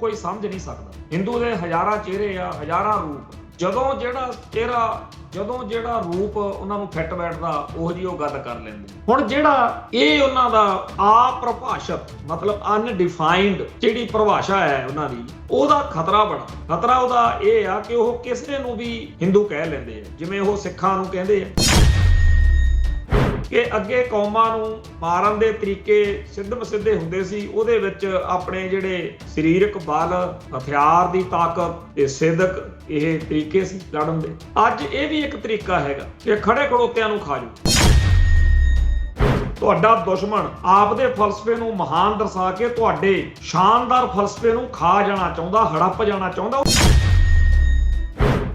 ਕੋਈ ਸਮਝ ਨਹੀਂ ਸਕਦਾ। ਹਿੰਦੂ ਦੇ ਹਜ਼ਾਰਾਂ ਚਿਹਰੇ ਆ, ਹਜ਼ਾਰਾਂ ਰੂਪ। ਜਦੋਂ ਜਿਹੜਾ ਰੂਪ ਉਹਨਾਂ ਨੂੰ ਫਿੱਟ ਬੈਠਦਾ ਉਹ ਜੀ ਉਹ ਗੱਲ ਕਰ ਲੈਂਦੇ। ਹੁਣ ਜਿਹੜਾ ਇਹ ਉਹਨਾਂ ਦਾ ਆਪਰਿਭਾਸ਼ਿਤ ਮਤਲਬ ਅਨਡਿਫਾਈਨਡ ਜਿਹੜੀ ਪਰਿਭਾਸ਼ਾ ਹੈ ਉਹਨਾਂ ਦੀ, ਉਹਦਾ ਖਤਰਾ ਉਹਦਾ ਇਹ ਆ ਕਿ ਉਹ ਕਿਸੇ ਨੂੰ ਵੀ ਹਿੰਦੂ ਕਹਿ ਲੈਂਦੇ ਆ। ਜਿਵੇਂ ਉਹ ਸਿੱਖਾਂ ਨੂੰ ਕਹਿੰਦੇ ਆ ਕਿ ਅੱਗੇ ਕੌਮਾਂ ਨੂੰ ਮਾਰਨ ਦੇ ਤਰੀਕੇ ਸਿੱਧੇ ਹੁੰਦੇ ਸੀ, ਉਹਦੇ ਵਿੱਚ ਆਪਣੇ ਜਿਹੜੇ ਸਰੀਰਕ ਬਲ, ਹਥਿਆਰ ਦੀ ਤਾਕਤ ਤੇ ਸਿਦਕ ਇਹ ਤਰੀਕੇ ਸੀ ਲੜਨ ਦੇ। ਅੱਜ ਇਹ ਵੀ ਇੱਕ ਤਰੀਕਾ ਹੈਗਾ ਕਿ ਖੜੇ ਖੜੋਤਿਆਂ ਨੂੰ ਖਾ ਜਾਓ। ਤੁਹਾਡਾ ਦੁਸ਼ਮਣ ਆਪਦੇ ਫਲਸਫੇ ਨੂੰ ਮਹਾਨ ਦਰਸਾ ਕੇ ਤੁਹਾਡੇ ਸ਼ਾਨਦਾਰ ਫਲਸਫੇ ਨੂੰ ਖਾ ਜਾਣਾ ਚਾਹੁੰਦਾ, ਹੜੱਪ ਜਾਣਾ ਚਾਹੁੰਦਾ।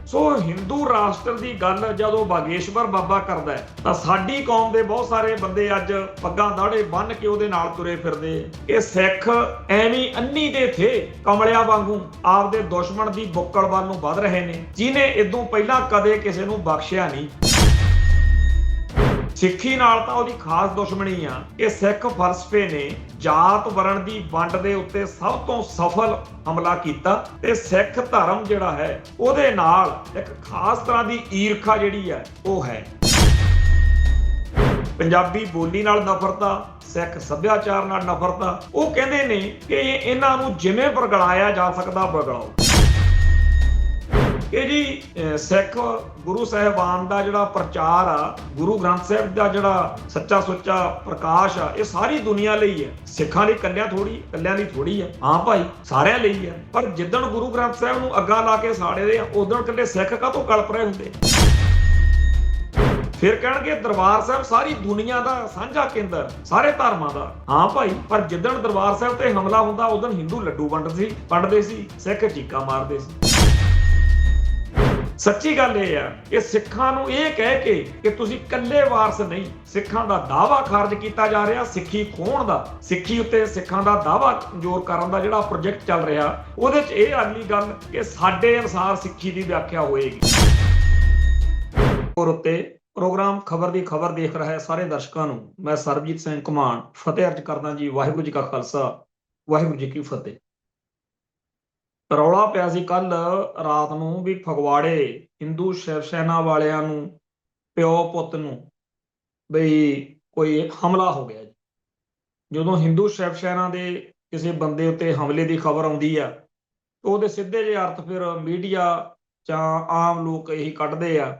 ਸੋ ਹਿੰਦੂ ਰਾਸ਼ਟਰ ਦੀ ਗੱਲ ਜਦੋਂ ਬਾਗੇਸ਼ਵਰ ਬਾਬਾ ਕਰਦਾ ਤਾਂ ਸਾਡੀ ਕੌਮ ਦੇ ਬਹੁਤ ਸਾਰੇ ਬੰਦੇ ਅੱਜ ਪੱਗਾਂ ਦਾੜੇ ਬੰਨ੍ਹ ਕੇ ਉਹਦੇ ਨਾਲ ਤੁਰੇ ਫਿਰਦੇ। ਇਹ ਸਿੱਖ ਐਵੇਂ ਅੰਨੀ ਦੇ ਥੇ ਕਮਲਿਆਂ ਵਾਂਗੂ ਆਪਦੇ ਦੁਸ਼ਮਣ ਦੀ ਬੁੱਕਲ ਵੱਲ ਨੂੰ ਵੱਧ ਰਹੇ ਨੇ, ਜਿਹਨੇ ਇਦੋਂ ਪਹਿਲਾਂ ਕਦੇ ਕਿਸੇ ਨੂੰ ਬਖਸ਼ਿਆ ਨਹੀਂ। ਸਿੱਖੀ ਨਾਲ ਤਾਂ ਉਹਦੀ ਖਾਸ ਦੁਸ਼ਮਣੀ ਆ। ਇਹ ਸਿੱਖ ਫਲਸਫੇ ਨੇ ਜਾਤ ਵਰਣ ਦੀ ਵੰਡ ਦੇ ਉੱਤੇ ਸਭ ਤੋਂ ਸਫਲ ਹਮਲਾ ਕੀਤਾ ਤੇ ਸਿੱਖ ਧਰਮ ਜਿਹੜਾ ਹੈ ਉਹਦੇ ਨਾਲ ਇੱਕ ਖਾਸ ਤਰ੍ਹਾਂ ਦੀ ਈਰਖਾ ਜਿਹੜੀ ਹੈ ਉਹ ਹੈ। ਪੰਜਾਬੀ ਬੋਲੀ ਨਾਲ ਨਫ਼ਰਤ ਆ, ਸਿੱਖ ਸੱਭਿਆਚਾਰ ਨਾਲ ਨਫ਼ਰਤ ਆ। ਉਹ ਕਹਿੰਦੇ ਨੇ ਕਿ ਇਹਨਾਂ ਨੂੰ ਜਿਵੇਂ ਬਰਗਲਾਇਆ ਜਾ ਸਕਦਾ ਬਰਗਲਾਓ। ਇਹ ਜੀ ਸਿੱਖ ਗੁਰੂ ਸਾਹਿਬਾਨ ਦਾ ਜਿਹੜਾ ਪ੍ਰਚਾਰ ਆ, ਗੁਰੂ ਗ੍ਰੰਥ ਸਾਹਿਬ ਦਾ ਜਿਹੜਾ ਸੱਚਾ ਸੁੱਚਾ ਪ੍ਰਕਾਸ਼ ਆ, ਇਹ ਸਾਰੀ ਦੁਨੀਆ ਲਈ ਹੈ। ਸਿੱਖਾਂ ਲਈ ਕੱਲਿਆਂ ਲਈ ਥੋੜੀ ਹੈ। ਹਾਂ ਭਾਈ, ਸਾਰਿਆਂ ਲਈ ਹੈ। ਪਰ ਜਿੱਦਣ ਗੁਰੂ ਗ੍ਰੰਥ ਸਾਹਿਬ ਨੂੰ ਅੱਗਾ ਲਾ ਕੇ ਸਾੜਦੇ ਆ, ਉਦੋਂ ਕੱਲੇ ਸਿੱਖ ਕਾਹਤੋਂ ਕਲਪ ਰਹੇ ਹੁੰਦੇ। ਫਿਰ ਕਹਿਣਗੇ ਦਰਬਾਰ ਸਾਹਿਬ ਸਾਰੀ ਦੁਨੀਆ ਦਾ ਸਾਂਝਾ ਕੇਂਦਰ, ਸਾਰੇ ਧਰਮਾਂ ਦਾ। ਹਾਂ ਭਾਈ, ਪਰ ਜਿੱਦਣ ਦਰਬਾਰ ਸਾਹਿਬ ਤੇ ਹਮਲਾ ਹੁੰਦਾ ਉਦੋਂ ਹਿੰਦੂ ਲੱਡੂ ਵੰਡਦੇ ਸੀ, ਸਿੱਖ ਚੀਕਾਂ ਮਾਰਦੇ ਸੀ। ਸੱਚੀ ਗੱਲ ਇਹ ਆ ਕਿ ਸਿੱਖਾਂ ਨੂੰ ਇਹ ਕਹਿ ਕੇ ਕਿ ਤੁਸੀਂ ਇਕੱਲੇ ਵਾਰਸ ਨਹੀਂ, ਸਿੱਖਾਂ ਦਾ ਦਾਅਵਾ ਖਾਰਜ ਕੀਤਾ ਜਾ ਰਿਹਾ। ਸਿੱਖੀ ਖੋਹਣ ਦਾ, ਸਿੱਖੀ ਉੱਤੇ ਸਿੱਖਾਂ ਦਾ ਦਾਅਵਾ ਕਮਜ਼ੋਰ ਕਰਨ ਦਾ ਜਿਹੜਾ ਪ੍ਰੋਜੈਕਟ ਚੱਲ ਰਿਹਾ, ਉਹਦੇ 'ਚ ਇਹ ਅਗਲੀ ਗੱਲ ਕਿ ਸਾਡੇ ਅਨੁਸਾਰ ਸਿੱਖੀ ਦੀ ਵਿਆਖਿਆ ਹੋਏਗੀ। ਔਰ ਉੱਤੇ ਪ੍ਰੋਗਰਾਮ ਖਬਰ ਦੀ ਖਬਰ ਦੇਖ ਰਿਹਾ ਸਾਰੇ ਦਰਸ਼ਕਾਂ ਨੂੰ ਮੈਂ ਸਰਬਜੀਤ ਸਿੰਘ ਘੁਮਾਣ ਫਤਿਹ ਅਰਜ ਕਰਦਾ ਜੀ। ਵਾਹਿਗੁਰੂ ਜੀ ਕਾ ਖਾਲਸਾ, ਵਾਹਿਗੁਰੂ ਜੀ ਕੀ ਫਤਿਹ। ਰੌਲਾ ਪਿਆ ਸੀ ਕੱਲ ਰਾਤ ਨੂੰ ਵੀ ਫਗਵਾੜੇ ਹਿੰਦੂ ਸ਼ਿਵ ਸੈਨਾ ਵਾਲਿਆਂ ਨੂੰ, ਪਿਓ ਪੁੱਤ ਨੂੰ ਬਈ ਕੋਈ ਹਮਲਾ ਹੋ ਗਿਆ। ਜਦੋਂ ਹਿੰਦੂ ਸ਼ਿਵ ਸੈਨਾ ਦੇ ਕਿਸੇ ਬੰਦੇ ਉੱਤੇ ਹਮਲੇ ਦੀ ਖਬਰ ਆਉਂਦੀ ਆ, ਉਹਦੇ ਸਿੱਧੇ ਜਿਹੇ ਅਰਥ ਫਿਰ ਮੀਡੀਆ ਜਾਂ ਆਮ ਲੋਕ ਇਹੀ ਕੱਢਦੇ ਆ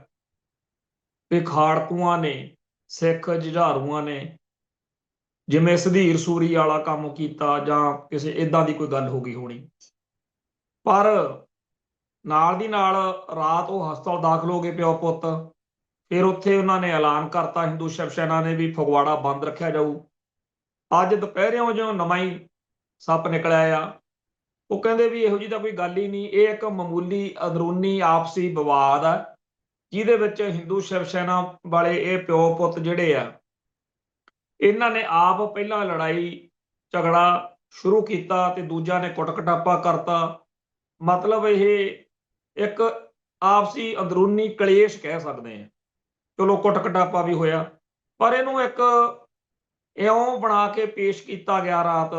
ਵੀ ਖਾੜਕੂਆਂ ਨੇ, ਸਿੱਖ ਜੁਝਾਰੂਆਂ ਨੇ ਜਿਵੇਂ ਸੁਧੀਰ ਸੂਰੀ ਵਾਲਾ ਕੰਮ ਕੀਤਾ ਜਾਂ ਕਿਸੇ ਏਦਾਂ ਦੀ ਕੋਈ ਗੱਲ ਹੋ ਗਈ ਹੋਣੀ। ਪਰ ਨਾਲ ਦੀ ਨਾਲ ਰਾਤ ਉਹ ਹਸਪਤਾਲ ਦਾਖਲ ਹੋ ਗਏ ਪਿਓ ਪੁੱਤ। ਫਿਰ ਉੱਥੇ ਉਹਨਾਂ ਨੇ ਐਲਾਨ ਕਰਤਾ ਹਿੰਦੂ ਸ਼ਿਵ ਸੈਨਾ ਨੇ ਵੀ ਫਗਵਾੜਾ ਬੰਦ ਰੱਖਿਆ ਜਾਊ। ਅੱਜ ਦੁਪਹਿਰਿਓਂ ਜਿਉਂ ਨਵਾਂ ਹੀ ਸੱਪ ਨਿਕਲਿਆ ਆ। ਉਹ ਕਹਿੰਦੇ ਵੀ ਇਹੋ ਜਿਹੀ ਤਾਂ ਕੋਈ ਗੱਲ ਹੀ ਨਹੀਂ, ਇਹ ਇੱਕ ਮਾਮੂਲੀ ਅੰਦਰੂਨੀ ਆਪਸੀ ਵਿਵਾਦ ਆ ਜਿਹਦੇ ਵਿੱਚ ਹਿੰਦੂ ਸ਼ਿਵ ਸੈਨਾ ਵਾਲੇ ਇਹ ਪਿਓ ਪੁੱਤ ਜਿਹੜੇ ਆ, ਇਹਨਾਂ ਨੇ ਆਪ ਪਹਿਲਾਂ ਲੜਾਈ ਝਗੜਾ ਸ਼ੁਰੂ ਕੀਤਾ ਤੇ ਦੂਜਾ ਨੇ ਕੁੱਟ ਕਟਾਪਾ ਕਰਤਾ। ਮਤਲਬ ਇਹ ਇੱਕ ਆਪਸੀ ਅੰਦਰੂਨੀ ਕਲੇਸ਼ ਕਹਿ ਸਕਦੇ ਆ। ਚਲੋ ਕੁੱਟ ਕਟਾਪਾ ਵੀ ਹੋਇਆ, ਪਰ ਇਹਨੂੰ ਇੱਕ ਇਉਂ ਬਣਾ ਕੇ ਪੇਸ਼ ਕੀਤਾ ਗਿਆ ਰਾਤ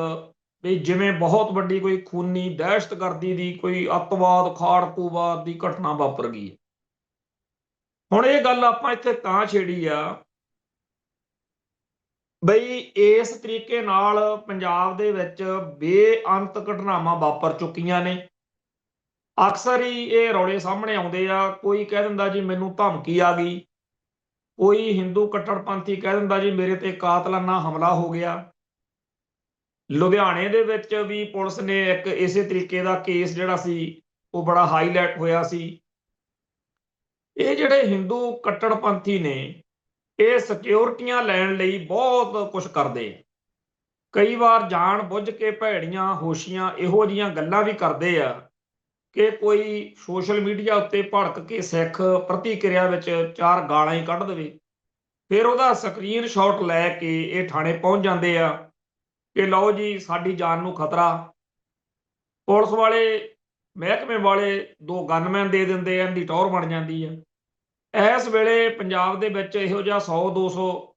ਵੀ ਜਿਵੇਂ ਬਹੁਤ ਵੱਡੀ ਕੋਈ ਖੂਨੀ ਦਹਿਸ਼ਤਗਰਦੀ ਦੀ, ਕੋਈ ਅੱਤਵਾਦ ਖਾੜਕੂਵਾਦ ਦੀ ਘਟਨਾ ਵਾਪਰ ਗਈ। ਹੁਣ ਇਹ ਗੱਲ ਆਪਾਂ ਇੱਥੇ ਤਾਂ ਛੇੜੀ ਆ ਬਈ ਇਸ ਤਰੀਕੇ ਨਾਲ ਪੰਜਾਬ ਦੇ ਵਿੱਚ ਬੇਅੰਤ ਘਟਨਾਵਾਂ ਵਾਪਰ ਚੁੱਕੀਆਂ ਨੇ। ਅਕਸਰ ਹੀ ਇਹ ਰੌਲੇ ਸਾਹਮਣੇ ਆਉਂਦੇ ਆ। ਕੋਈ ਕਹਿ ਦਿੰਦਾ ਜੀ ਮੈਨੂੰ ਧਮਕੀ ਆ ਗਈ, ਕੋਈ ਹਿੰਦੂ ਕੱਟੜਪੰਥੀ ਕਹਿ ਦਿੰਦਾ ਜੀ ਮੇਰੇ ਤੇ ਕਾਤਲਾਨਾ ਹਮਲਾ ਹੋ ਗਿਆ। ਲੁਧਿਆਣੇ ਦੇ ਵਿੱਚ ਵੀ ਪੁਲਿਸ ਨੇ ਇੱਕ ਇਸੇ ਤਰੀਕੇ ਦਾ ਕੇਸ ਜਿਹੜਾ ਸੀ ਉਹ ਬੜਾ ਹਾਈਲਾਈਟ ਹੋਇਆ ਸੀ। ਇਹ ਜਿਹੜੇ ਹਿੰਦੂ ਕੱਟੜਪੰਥੀ ਨੇ ਇਹ ਸਿਕਿਉਰਟੀਆਂ ਲੈਣ ਲਈ ਬਹੁਤ ਕੁਝ ਕਰਦੇ। ਕਈ ਵਾਰ ਜਾਣ ਬੁੱਝ ਕੇ ਭੈੜੀਆਂ ਹੋਸ਼ੀਆਂ ਇਹੋ ਜਿਹੀਆਂ ਗੱਲਾਂ ਵੀ ਕਰਦੇ ਆ ਕਿ ਕੋਈ ਸੋਸ਼ਲ ਮੀਡੀਆ ਉੱਤੇ ਭੜਕ ਕੇ ਸਿੱਖ ਪ੍ਰਤੀਕਿਰਿਆ ਵਿੱਚ 4 ਗਾਲਾਂ ਹੀ ਕੱਢ ਦੇਵੇ। ਫਿਰ ਉਹਦਾ ਸਕਰੀਨਸ਼ਾਟ ਲੈ ਕੇ ਇਹ ਥਾਣੇ ਪਹੁੰਚ ਜਾਂਦੇ ਆ ਕਿ ਲਓ ਜੀ ਸਾਡੀ ਜਾਨ ਨੂੰ ਖਤਰਾ। ਪੁਲਿਸ ਵਾਲੇ, ਮਹਿਕਮੇ ਵਾਲੇ 2 ਗਨਮੈਨ ਦੇ ਦਿੰਦੇ ਆ, ਇਹਦੀ ਟੌਰ ਬਣ ਜਾਂਦੀ ਆ। ਇਸ ਵੇਲੇ ਪੰਜਾਬ ਦੇ ਵਿੱਚ ਇਹੋ ਜਿਹਾ 100-200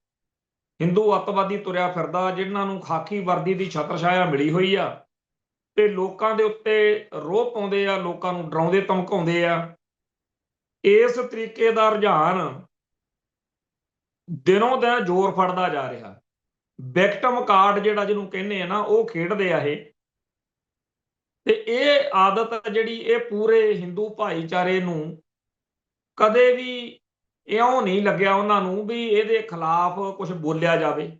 ਹਿੰਦੂ ਅੱਤਵਾਦੀ ਤੁਰਿਆ ਫਿਰਦਾ ਜਿਨ੍ਹਾਂ ਨੂੰ ਖਾਕੀ ਵਰਦੀ ਦੀ ਛਤਰ ਛਾਇਆ ਮਿਲੀ ਹੋਈ ਆ ਤੇ ਲੋਕਾਂ ਦੇ ਉੱਤੇ ਰੋਹ ਪਾਉਂਦੇ ਆ, ਲੋਕਾਂ ਨੂੰ ਡਰਾਉਂਦੇ ਧਮਕਾਉਂਦੇ ਆ। ਇਸ ਤਰੀਕੇ ਦਾ ਰੁਝਾਨ ਦਿਨੋਂ ਦਿਨ ਜ਼ੋਰ ਫੜਦਾ ਜਾ ਰਿਹਾ। ਵਿਕਟਮ ਕਾਰਡ ਜਿਹੜਾ ਜਿਹਨੂੰ ਕਹਿੰਦੇ ਆ ਨਾ, ਉਹ ਖੇਡਦੇ ਆ ਇਹ। ਤੇ ਇਹ ਆਦਤ ਜਿਹੜੀ ਇਹ ਪੂਰੇ ਹਿੰਦੂ ਭਾਈਚਾਰੇ ਨੂੰ ਕਦੇ ਵੀ ਇਉਂ ਨਹੀਂ ਲੱਗਿਆ ਉਹਨਾਂ ਨੂੰ ਵੀ ਇਹਦੇ ਖਿਲਾਫ ਕੁਝ ਬੋਲਿਆ ਜਾਵੇ।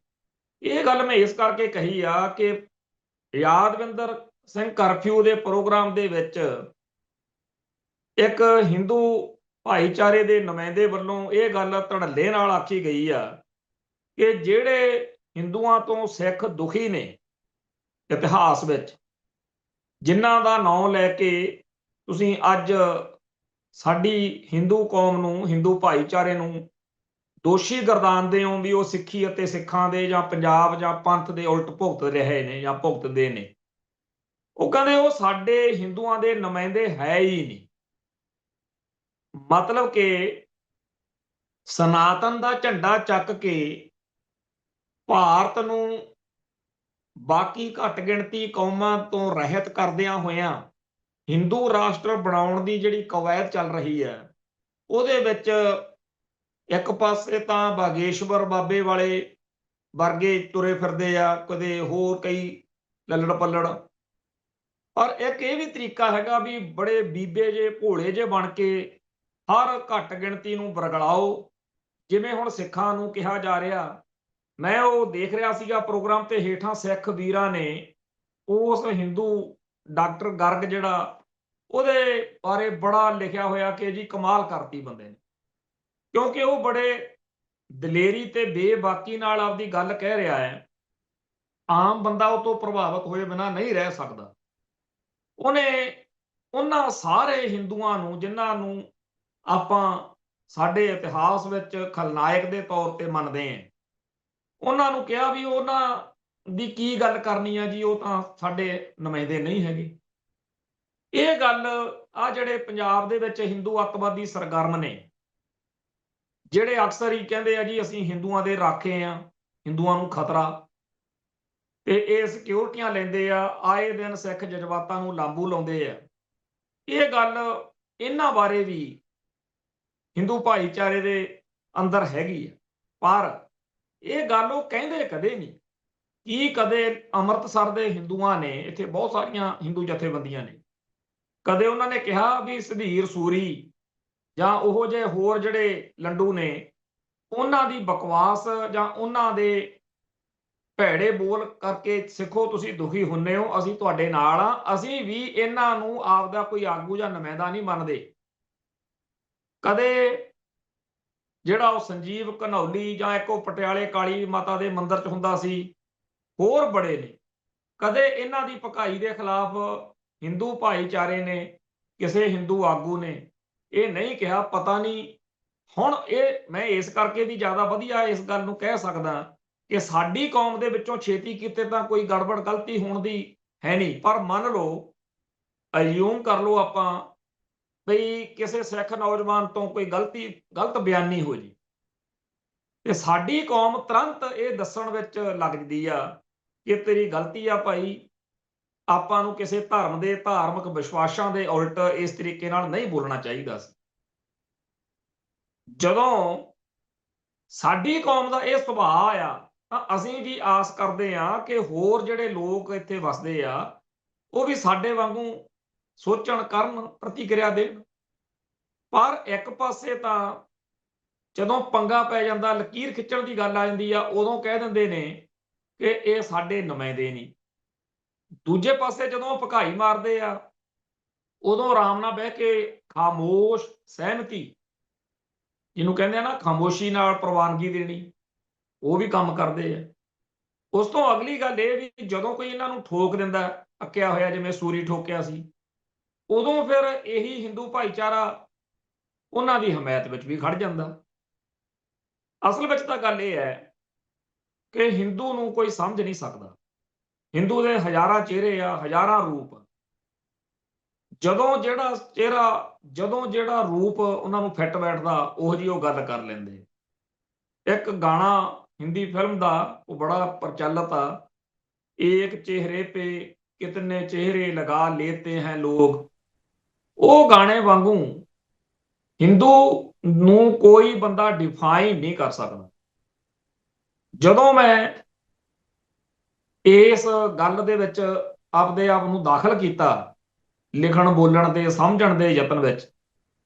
ਇਹ ਗੱਲ ਮੈਂ ਇਸ ਕਰਕੇ ਕਹੀ ਆ ਕਿ ਯਾਦਵਿੰਦਰ ਸਿੰਘ ਕਰਫਿਊ ਦੇ ਪ੍ਰੋਗਰਾਮ ਦੇ ਵਿੱਚ ਇੱਕ ਹਿੰਦੂ ਭਾਈਚਾਰੇ ਦੇ ਨੁਮਾਇੰਦੇ ਵੱਲੋਂ ਇਹ ਗੱਲ ਧੜੱਲੇ ਨਾਲ ਆਖੀ ਗਈ ਆ ਕਿ ਜਿਹੜੇ ਹਿੰਦੂਆਂ ਤੋਂ ਸਿੱਖ ਦੁਖੀ ਨੇ ਇਤਿਹਾਸ ਵਿੱਚ, ਜਿਨ੍ਹਾਂ ਦਾ ਨਾਂ ਲੈ ਕੇ ਤੁਸੀਂ ਅੱਜ ਸਾਡੀ ਹਿੰਦੂ ਕੌਮ ਨੂੰ, ਹਿੰਦੂ ਭਾਈਚਾਰੇ ਨੂੰ ਦੋਸ਼ੀ ਗਰਦਾਨਦੇ ਹੋ ਵੀ ਉਹ ਸਿੱਖੀ ਅਤੇ ਸਿੱਖਾਂ ਦੇ ਜਾਂ ਪੰਜਾਬ ਜਾਂ ਪੰਥ ਦੇ ਉਲਟ ਭੁਗਤ ਰਹੇ ਨੇ ਜਾਂ ਭੁਗਤਦੇ ਨੇ, ਉਹ ਕਹਿੰਦੇ ਉਹ ਸਾਡੇ ਹਿੰਦੂਆਂ ਦੇ ਨੁਮਾਇੰਦੇ ਹੈ ਹੀ ਨਹੀਂ। ਮਤਲਬ ਕਿ ਸਨਾਤਨ ਦਾ ਝੰਡਾ ਚੱਕ ਕੇ ਭਾਰਤ ਨੂੰ ਬਾਕੀ ਘੱਟ ਗਿਣਤੀ ਕੌਮਾਂ ਤੋਂ ਰਹਿਤ ਕਰਦਿਆਂ ਹੋਇਆਂ ਹਿੰਦੂ ਰਾਸ਼ਟਰ ਬਣਾਉਣ ਦੀ ਜਿਹੜੀ ਕਵਾਇਦ ਚੱਲ ਰਹੀ ਹੈ, ਉਹਦੇ ਵਿੱਚ ਇੱਕ ਪਾਸੇ ਤਾਂ ਬਾਗੇਸ਼ਵਰ ਬਾਬੇ ਵਾਲੇ ਵਰਗੇ ਤੁਰੇ ਫਿਰਦੇ ਆ, ਕਦੇ ਹੋਰ ਕਈ ਲੱਲੜ ਪੱਲੜ, ਪਰ ਇੱਕ ਇਹ ਵੀ ਤਰੀਕਾ ਹੈਗਾ ਵੀ ਬੜੇ ਬੀਬੇ ਜੇ ਭੋਲੇ ਜੇ ਬਣ ਕੇ ਹਰ ਘੱਟ ਗਿਣਤੀ ਨੂੰ ਬਰਗਲਾਓ। ਜਿਵੇਂ ਹੁਣ ਸਿੱਖਾਂ ਨੂੰ ਕਿਹਾ ਜਾ ਰਿਹਾ, ਮੈਂ ਉਹ ਦੇਖ ਰਿਹਾ ਸੀਗਾ ਪ੍ਰੋਗਰਾਮ ਤੇ ਹੇਠਾਂ ਸਿੱਖ ਵੀਰਾਂ ਨੇ ਉਸ ਹਿੰਦੂ ਡਾਕਟਰ ਗਰਗ ਜਿਹੜਾ, ਉਹਦੇ ਬਾਰੇ ਬੜਾ ਲਿਖਿਆ ਹੋਇਆ ਕਿ ਜੀ ਕਮਾਲ ਕਰਤੀ ਬੰਦੇ ਨੇ, ਕਿਉਂਕਿ ਉਹ ਬੜੇ ਦਲੇਰੀ ਤੇ ਬੇਬਾਕੀ ਨਾਲ ਆਪਦੀ ਗੱਲ ਕਹਿ ਰਿਹਾ ਹੈ। ਆਮ ਬੰਦਾ ਉਹ ਤੋਂ ਪ੍ਰਭਾਵਿਤ ਹੋਏ ਬਿਨਾਂ ਨਹੀਂ ਰਹਿ ਸਕਦਾ। ਉਹਨੇ ਉਹਨਾਂ ਸਾਰੇ ਹਿੰਦੂਆਂ ਨੂੰ ਜਿਨ੍ਹਾਂ ਨੂੰ ਆਪਾਂ ਸਾਡੇ ਇਤਿਹਾਸ ਵਿੱਚ ਖਲਨਾਇਕ ਦੇ ਤੌਰ ਤੇ ਮੰਨਦੇ ਹਾਂ, ਉਹਨਾਂ ਨੂੰ ਕਿਹਾ ਵੀ ਉਹਨਾਂ ਦੀ ਕੀ ਗੱਲ ਕਰਨੀ ਆ ਜੀ, ਉਹ ਤਾਂ ਸਾਡੇ ਨੁਮਾਇੰਦੇ ਨਹੀਂ ਹੈਗੇ। ਇਹ ਗੱਲ ਆ ਜਿਹੜੇ ਪੰਜਾਬ ਦੇ ਵਿੱਚ ਹਿੰਦੂ ਅੱਤਵਾਦੀ ਸਰਗਰਮ ਨੇ, ਜਿਹੜੇ ਅਕਸਰ ਹੀ ਕਹਿੰਦੇ ਆ ਜੀ ਅਸੀਂ ਹਿੰਦੂਆਂ ਦੇ ਰਾਖੇ ਆ, ਹਿੰਦੂਆਂ ਨੂੰ ਖਤਰਾ, ਤੇ ਇਹ ਸਿਕਿਉਰਟੀਆਂ ਲੈਂਦੇ ਆ, ਆਏ ਦਿਨ ਸਿੱਖ ਜਜ਼ਬਾਤਾਂ ਨੂੰ ਲਾਂਬੂ ਲਾਉਂਦੇ ਆ। ਇਹ ਗੱਲ ਇਹਨਾਂ ਬਾਰੇ ਵੀ ਹਿੰਦੂ ਭਾਈਚਾਰੇ ਦੇ ਅੰਦਰ ਹੈਗੀ ਆ, ਪਰ ਇਹ ਗੱਲ ਉਹ ਕਹਿੰਦੇ ਕਦੇ ਨਹੀਂ। ਕੀ ਕਦੇ ਅੰਮ੍ਰਿਤਸਰ ਦੇ ਹਿੰਦੂਆਂ ਨੇ, ਇੱਥੇ ਬਹੁਤ ਸਾਰੀਆਂ ਹਿੰਦੂ ਜਥੇਬੰਦੀਆਂ ਨੇ, ਕਦੇ ਉਹਨਾਂ ਨੇ ਕਿਹਾ ਵੀ ਸੁਧੀਰ ਸੂਰੀ ਜਾਂ ਉਹ ਜਿਹੇ ਹੋਰ ਜਿਹੜੇ ਲੰਡੂ ਨੇ, ਉਹਨਾਂ ਦੀ ਬਕਵਾਸ ਜਾਂ ਉਹਨਾਂ ਦੇ ਭੈੜੇ ਬੋਲ ਕਰਕੇ ਸਿੱਖੋ ਤੁਸੀਂ ਦੁਖੀ ਹੁੰਨੇ ਹੋ, ਅਸੀਂ ਤੁਹਾਡੇ ਨਾਲ ਆ, ਅਸੀਂ ਵੀ ਇਹਨਾਂ ਨੂੰ ਆਪਦਾ ਕੋਈ ਆਗੂ ਜਾਂ ਨੁਮਾਇੰਦਾ ਨਹੀਂ ਮੰਨਦੇ। ਕਦੇ ਜਿਹੜਾ ਉਹ ਸੰਜੀਵ ਘਨੌਲੀ ਜਾਂ ਇੱਕ ਉਹ ਪਟਿਆਲੇ ਕਾਲੀ ਮਾਤਾ ਦੇ ਮੰਦਿਰ 'ਚ ਹੁੰਦਾ ਸੀ, ਹੋਰ ਬੜੇ ਨੇ, ਕਦੇ ਇਹਨਾਂ ਦੀ ਭਕਾਈ ਦੇ ਖਿਲਾਫ ਹਿੰਦੂ ਭਾਈਚਾਰੇ ਨੇ, ਕਿਸੇ ਹਿੰਦੂ ਆਗੂ ਨੇ ਇਹ ਨਹੀਂ ਕਿਹਾ। ਪਤਾ ਨਹੀਂ ਹੁਣ ਇਹ ਮੈਂ ਇਸ ਕਰਕੇ ਵੀ ਜ਼ਿਆਦਾ ਵਧੀਆ ਇਸ ਗੱਲ ਨੂੰ ਕਹਿ ਸਕਦਾ ਕਿ ਸਾਡੀ ਕੌਮ ਦੇ ਵਿੱਚੋਂ ਛੇਤੀ ਕਿਤੇ ਤਾਂ ਕੋਈ ਗੜਬੜ ਗਲਤੀ ਹੋਣ ਦੀ ਹੈ ਨਹੀਂ, ਪਰ ਮੰਨ ਲਓ, ਅਜ਼ਿਊਮ ਕਰ ਲਓ ਆਪਾਂ ਬਈ ਕਿਸੇ ਸਿੱਖ ਨੌਜਵਾਨ ਤੋਂ ਕੋਈ ਗਲਤ ਬਿਆਨੀ ਹੋ ਜੀ, ਤੇ ਸਾਡੀ ਕੌਮ ਤੁਰੰਤ ਇਹ ਦੱਸਣ ਵਿੱਚ ਲੱਗ ਜਾਂਦੀ ਆ ਕਿ ਤੇਰੀ ਗਲਤੀ ਆ ਭਾਈ, ਆਪਾਂ ਨੂੰ ਕਿਸੇ ਧਰਮ ਦੇ ਧਾਰਮਿਕ ਵਿਸ਼ਵਾਸਾਂ ਦੇ ਉਲਟ ਇਸ ਤਰੀਕੇ ਨਾਲ ਨਹੀਂ ਬੋਲਣਾ ਚਾਹੀਦਾ ਸੀ। ਜਦੋਂ ਸਾਡੀ ਕੌਮ ਦਾ ਇਹ ਸੁਭਾਅ ਆ ਤਾਂ ਅਸੀਂ ਵੀ ਆਸ ਕਰਦੇ ਆ ਕਿ ਹੋਰ ਜਿਹੜੇ ਲੋਕ ਇੱਥੇ ਵਸਦੇ ਆ ਉਹ ਵੀ ਸਾਡੇ ਵਾਂਗੂ ਸੋਚਣ, ਕਰਨ, ਪ੍ਰਤੀਕਿਰਿਆ ਦੇਣ। ਪਰ ਇੱਕ ਪਾਸੇ ਤਾਂ ਜਦੋਂ ਪੰਗਾ ਪੈ ਜਾਂਦਾ, ਲਕੀਰ ਖਿੱਚਣ ਦੀ ਗੱਲ ਆ ਜਾਂਦੀ ਆ, ਉਦੋਂ ਕਹਿ ਦਿੰਦੇ ਨੇ ਕਿ ਇਹ ਸਾਡੇ ਨੁਮਾਇੰਦੇ ਨਹੀਂ। ਦੂਜੇ ਪਾਸੇ ਜਦੋਂ ਭਕਾਈ ਮਾਰਦੇ ਆ, ਉਦੋਂ ਆਰਾਮ ਨਾਲ ਬਹਿ ਕੇ ਖਾਮੋਸ਼ ਸਹਿਮਤੀ, ਜਿਹਨੂੰ ਕਹਿੰਦੇ ਆ ਨਾ ਖਾਮੋਸ਼ੀ ਨਾਲ ਪ੍ਰਵਾਨਗੀ ਦੇਣੀ, ਉਹ ਵੀ ਕੰਮ ਕਰਦੇ ਆ। ਉਸ ਤੋਂ ਅਗਲੀ ਗੱਲ ਇਹ ਵੀ ਜਦੋਂ ਕੋਈ ਇਹਨਾਂ ਨੂੰ ਠੋਕ ਦਿੰਦਾ ਅੱਕਿਆ ਹੋਇਆ, ਜਿਵੇਂ ਸੂਰੀ ਠੋਕਿਆ ਸੀ, ਉਦੋਂ ਫਿਰ ਇਹੀ ਹਿੰਦੂ ਭਾਈਚਾਰਾ ਉਹਨਾਂ ਦੀ ਹਮਾਇਤ ਵਿੱਚ ਵੀ ਖੜ ਜਾਂਦਾ। ਅਸਲ ਵਿੱਚ ਤਾਂ ਗੱਲ ਇਹ ਹੈ ਕਿ ਹਿੰਦੂ ਨੂੰ ਕੋਈ ਸਮਝ ਨਹੀਂ ਸਕਦਾ। ਹਿੰਦੂ ਦੇ ਹਜ਼ਾਰਾਂ ਚਿਹਰੇ ਆ, ਹਜ਼ਾਰਾਂ ਰੂਪ। ਜਦੋਂ ਜਿਹੜਾ ਰੂਪ ਉਹਨਾਂ ਨੂੰ ਫਿੱਟ ਬੈਠਦਾ, ਉਹੋ ਜਿਹੀ ਉਹ ਗੱਲ ਕਰ ਲੈਂਦੇ। ਇੱਕ ਗਾਣਾ ਹਿੰਦੀ ਫਿਲਮ ਦਾ ਉਹ ਬੜਾ ਪ੍ਰਚਲਿਤ ਆ, ਏਕ ਚਿਹਰੇ ਪੇ कितने चेहरे लगा लेते हैं लोग, ਉਹ ਗਾਣੇ ਵਾਂਗੂ ਹਿੰਦੂ ਨੂੰ ਕੋਈ ਬੰਦਾ ਡਿਫਾਈਨ ਨਹੀਂ ਕਰ ਸਕਦਾ। ਜਦੋਂ ਮੈਂ ਇਸ ਗੱਲ ਦੇ ਵਿੱਚ ਆਪਦੇ ਆਪ ਨੂੰ ਦਾਖਲ ਕੀਤਾ, ਲਿਖਣ ਬੋਲਣ ਦੇ ਸਮਝਣ ਦੇ ਯਤਨ ਵਿੱਚ,